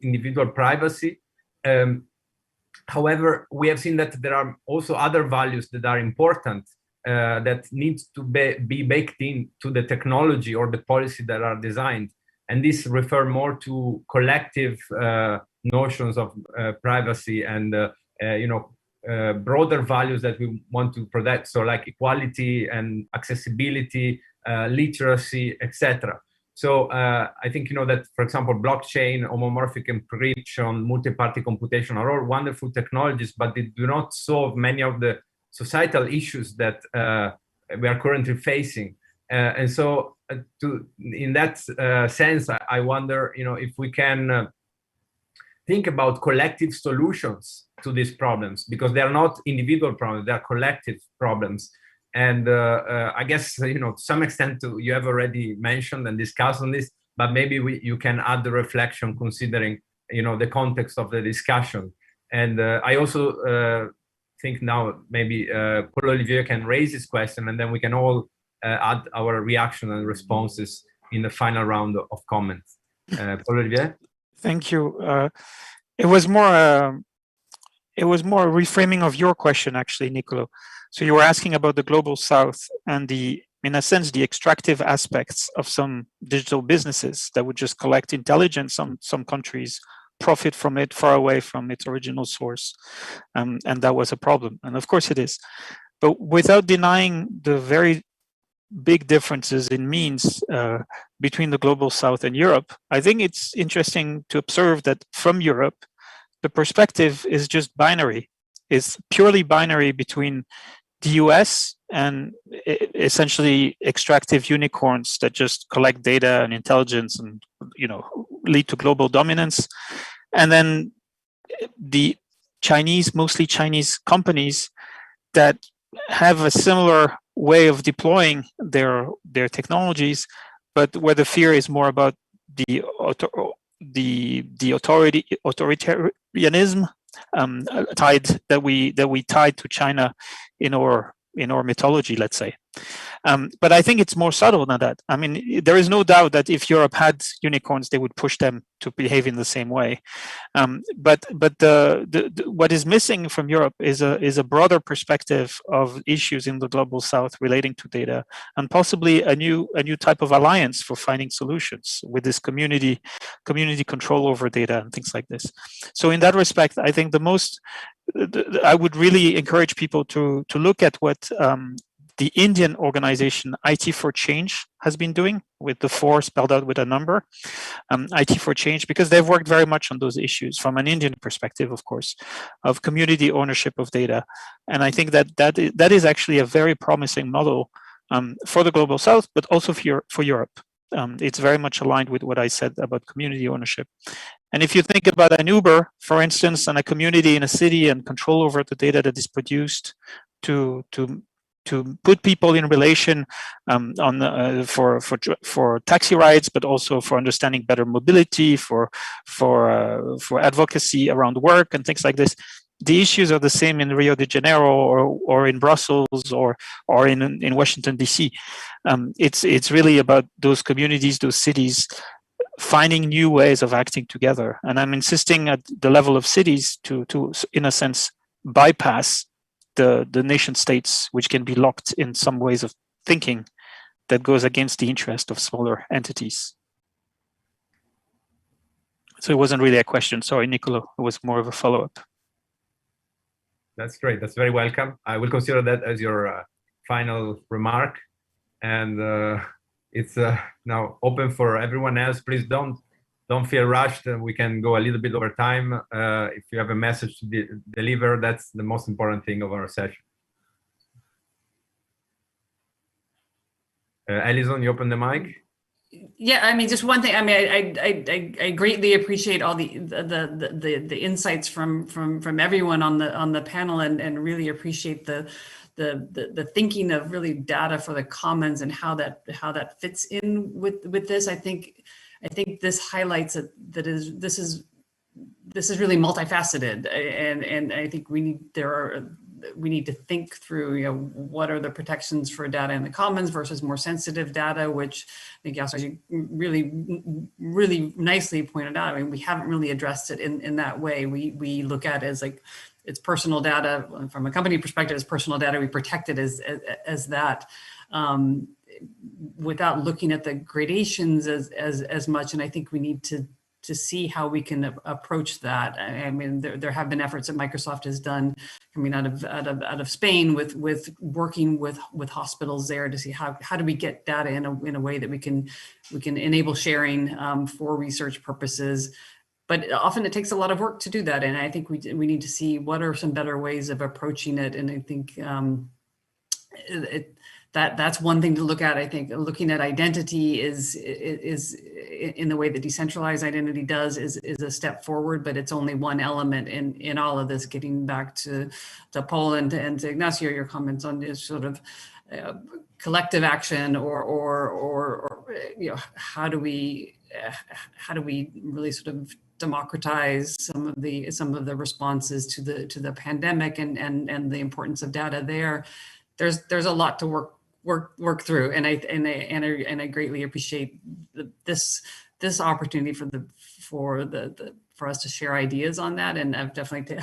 B: individual privacy. However, we have seen that there are also other values that are important that need to be baked into the technology or the policy that are designed. And this refer more to collective notions of privacy and broader values that we want to protect. So like equality and accessibility, literacy, etc. So I think, that, for example, blockchain, homomorphic encryption, multi-party computation are all wonderful technologies, but they do not solve many of the societal issues that we are currently facing. And so in that sense, I wonder, if we can think about collective solutions to these problems, because they are not individual problems, they are collective problems. And I guess, to some extent, you have already mentioned and discussed on this, but maybe you can add the reflection considering, the context of the discussion. And I also think now maybe Paul-Olivier can raise this question, and then we can all add our reaction and responses in the final round of comments. Paul-Olivier? Thank you.
D: It was more a reframing of your question, actually, Nicolo. So you were asking about the global south and in a sense, the extractive aspects of some digital businesses that would just collect intelligence on some countries, profit from it far away from its original source. And that was a problem. And of course it is. But without denying the very big differences in means between the global south and Europe, I think it's interesting to observe that from Europe, the perspective is just binary. It's purely binary between the US and essentially extractive unicorns that just collect data and intelligence and lead to global dominance. And then the Chinese, mostly Chinese companies that have a similar way of deploying their technologies, but where the fear is more about the authoritarianism that we tied to China in our mythology, let's say. But I think it's more subtle than that. I mean, there is no doubt that if Europe had unicorns, they would push them to behave in the same way. But what is missing from Europe is a broader perspective of issues in the global south relating to data, and possibly a new type of alliance for finding solutions with this community control over data and things like this. So in that respect, I think I would really encourage people to look at what the Indian organization IT for Change has been doing, with the 4 spelled out with a number, IT for Change, because they've worked very much on those issues from an Indian perspective, of course, of community ownership of data. And I think that is actually a very promising model for the global south, but also for Europe. It's very much aligned with what I said about community ownership. And if you think about an Uber, for instance, and a community in a city and control over the data that is produced to put people in relation for taxi rides, but also for understanding better mobility, for advocacy around work and things like this. The issues are the same in Rio de Janeiro or in Brussels or in Washington, DC. It's really about those communities, those cities, finding new ways of acting together. And I'm insisting at the level of cities to in a sense, bypass the nation states, which can be locked in some ways of thinking that goes against the interest of smaller entities. So it wasn't really a question. Sorry, Nicolo. It was more of a follow-up.
B: That's great. That's very welcome. I will consider that as your final remark. And it's now open for everyone else. Please don't feel rushed. We can go a little bit over time. If you have a message to deliver, that's the most important thing of our session. Alison, you open the mic.
F: Yeah, I mean, just one thing. I mean, I greatly appreciate all the insights from everyone on the panel, and really appreciate the thinking of really data for the commons and how that fits in with this. I think this highlights that this is really multifaceted, and I think we need to think through, what are the protections for data in the commons versus more sensitive data, which I think Yasodara really nicely pointed out. I mean, we haven't really addressed it in that way. We look at it as like it's personal data from a company perspective. As personal data, we protect it as that. Without looking at the gradations as much, and I think we need to see how we can approach that. I mean, there have been efforts that Microsoft has done coming out of Spain with working with hospitals there to see how do we get data in a way that we can enable sharing for research purposes. But often it takes a lot of work to do that, and I think we need to see what are some better ways of approaching it. And I think that's one thing to look at. I think looking at identity is in the way that decentralized identity does is a step forward, but it's only one element in all of this. Getting back to Paul and to Ignacio, your comments on this sort of collective action or how do we how do we really sort of democratize some of the responses to the pandemic and the importance of data there. There's a lot to work through, and I greatly appreciate this opportunity for us to share ideas on that. And I've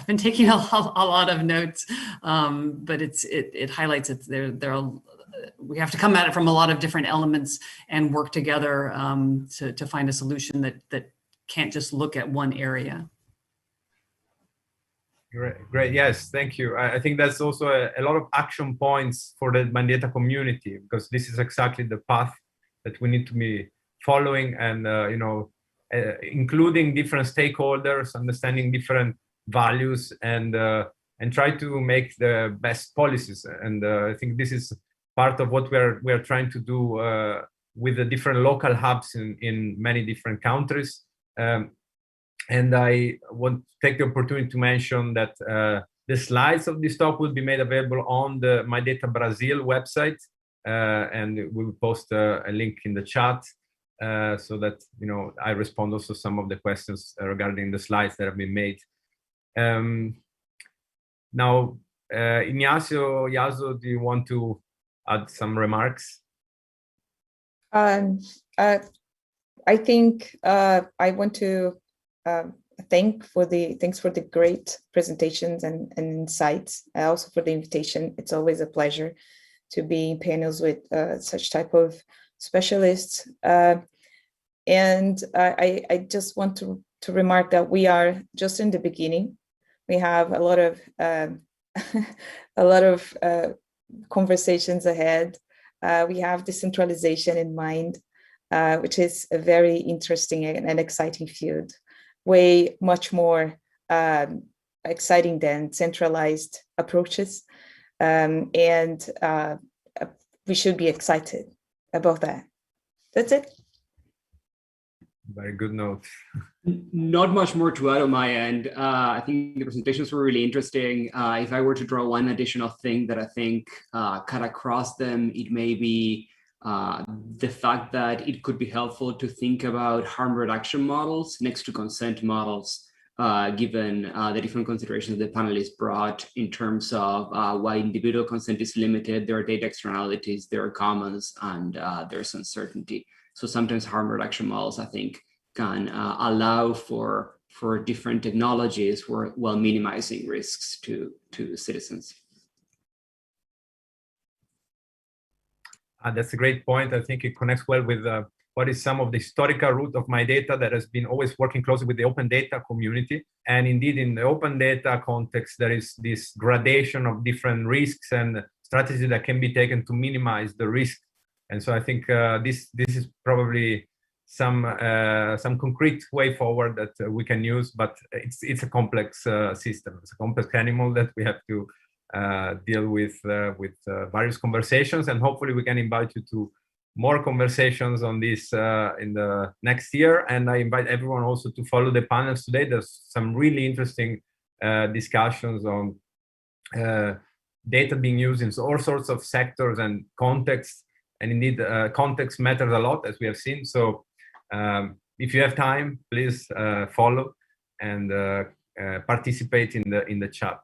F: been taking a lot of notes, but it highlights that we have to come at it from a lot of different elements and work together to find a solution that can't just look at one area.
B: Great. Yes, thank you. I think that's also a lot of action points for the MyData community, because this is exactly the path that we need to be following, and including different stakeholders, understanding different values, and try to make the best policies. And I think this is part of what we are trying to do with the different local hubs in many different countries. And I want to take the opportunity to mention that the slides of this talk will be made available on the MyData Brazil website, and we will post a link in the chat so that I respond also some of the questions regarding the slides that have been made. Now, Ignacio, Yaso, do you want to add some remarks?
G: I think I want to thanks for the great presentations and insights, also for the invitation. It's always a pleasure to be in panels with such type of specialists. And I just want to remark that we are just in the beginning. We have a lot of conversations ahead. We have decentralization in mind, which is a very interesting and exciting field. Way much more exciting than centralized approaches. And we should be excited about that. That's it.
B: Very good note.
E: Not much more to add on my end. I think the presentations were really interesting. If I were to draw one additional thing that I think cut across them, it may be the fact that it could be helpful to think about harm reduction models next to consent models, given the different considerations the panelists brought in terms of why individual consent is limited, there are data externalities, there are commons, and there's uncertainty. So sometimes harm reduction models, I think, can allow for different technologies while minimizing risks to citizens.
B: That's a great point. I think it connects well with what is some of the historical root of MyData that has been always working closely with the open data community. And indeed, in the open data context, there is this gradation of different risks and strategies that can be taken to minimize the risk. And so I think this is probably some concrete way forward that we can use, but it's a complex system. It's a complex animal that we have to deal with various conversations, and hopefully we can invite you to more conversations on this in the next year. And I invite everyone also to follow the panels today. There's some really interesting discussions on data being used in all sorts of sectors and contexts, and indeed context matters a lot, as we have seen. So if you have time, please follow and participate in the chat.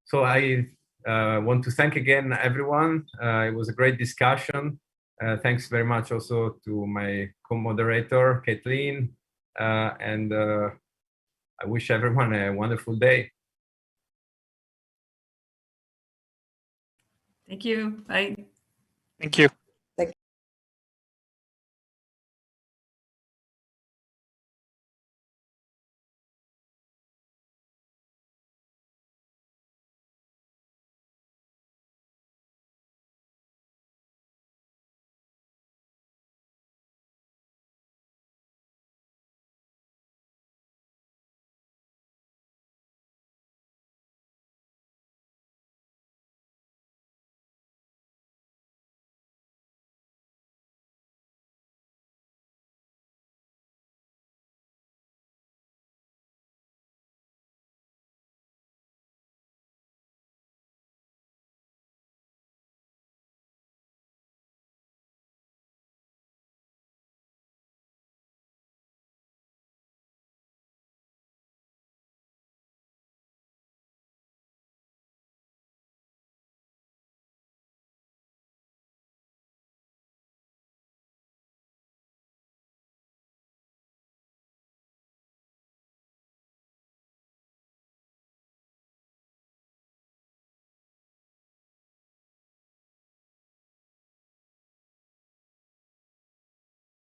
B: So I want to thank again everyone. It was a great discussion. Thanks very much also to my co-moderator, Kathleen, and I wish everyone a wonderful day.
F: Thank you. Bye.
D: Thank you.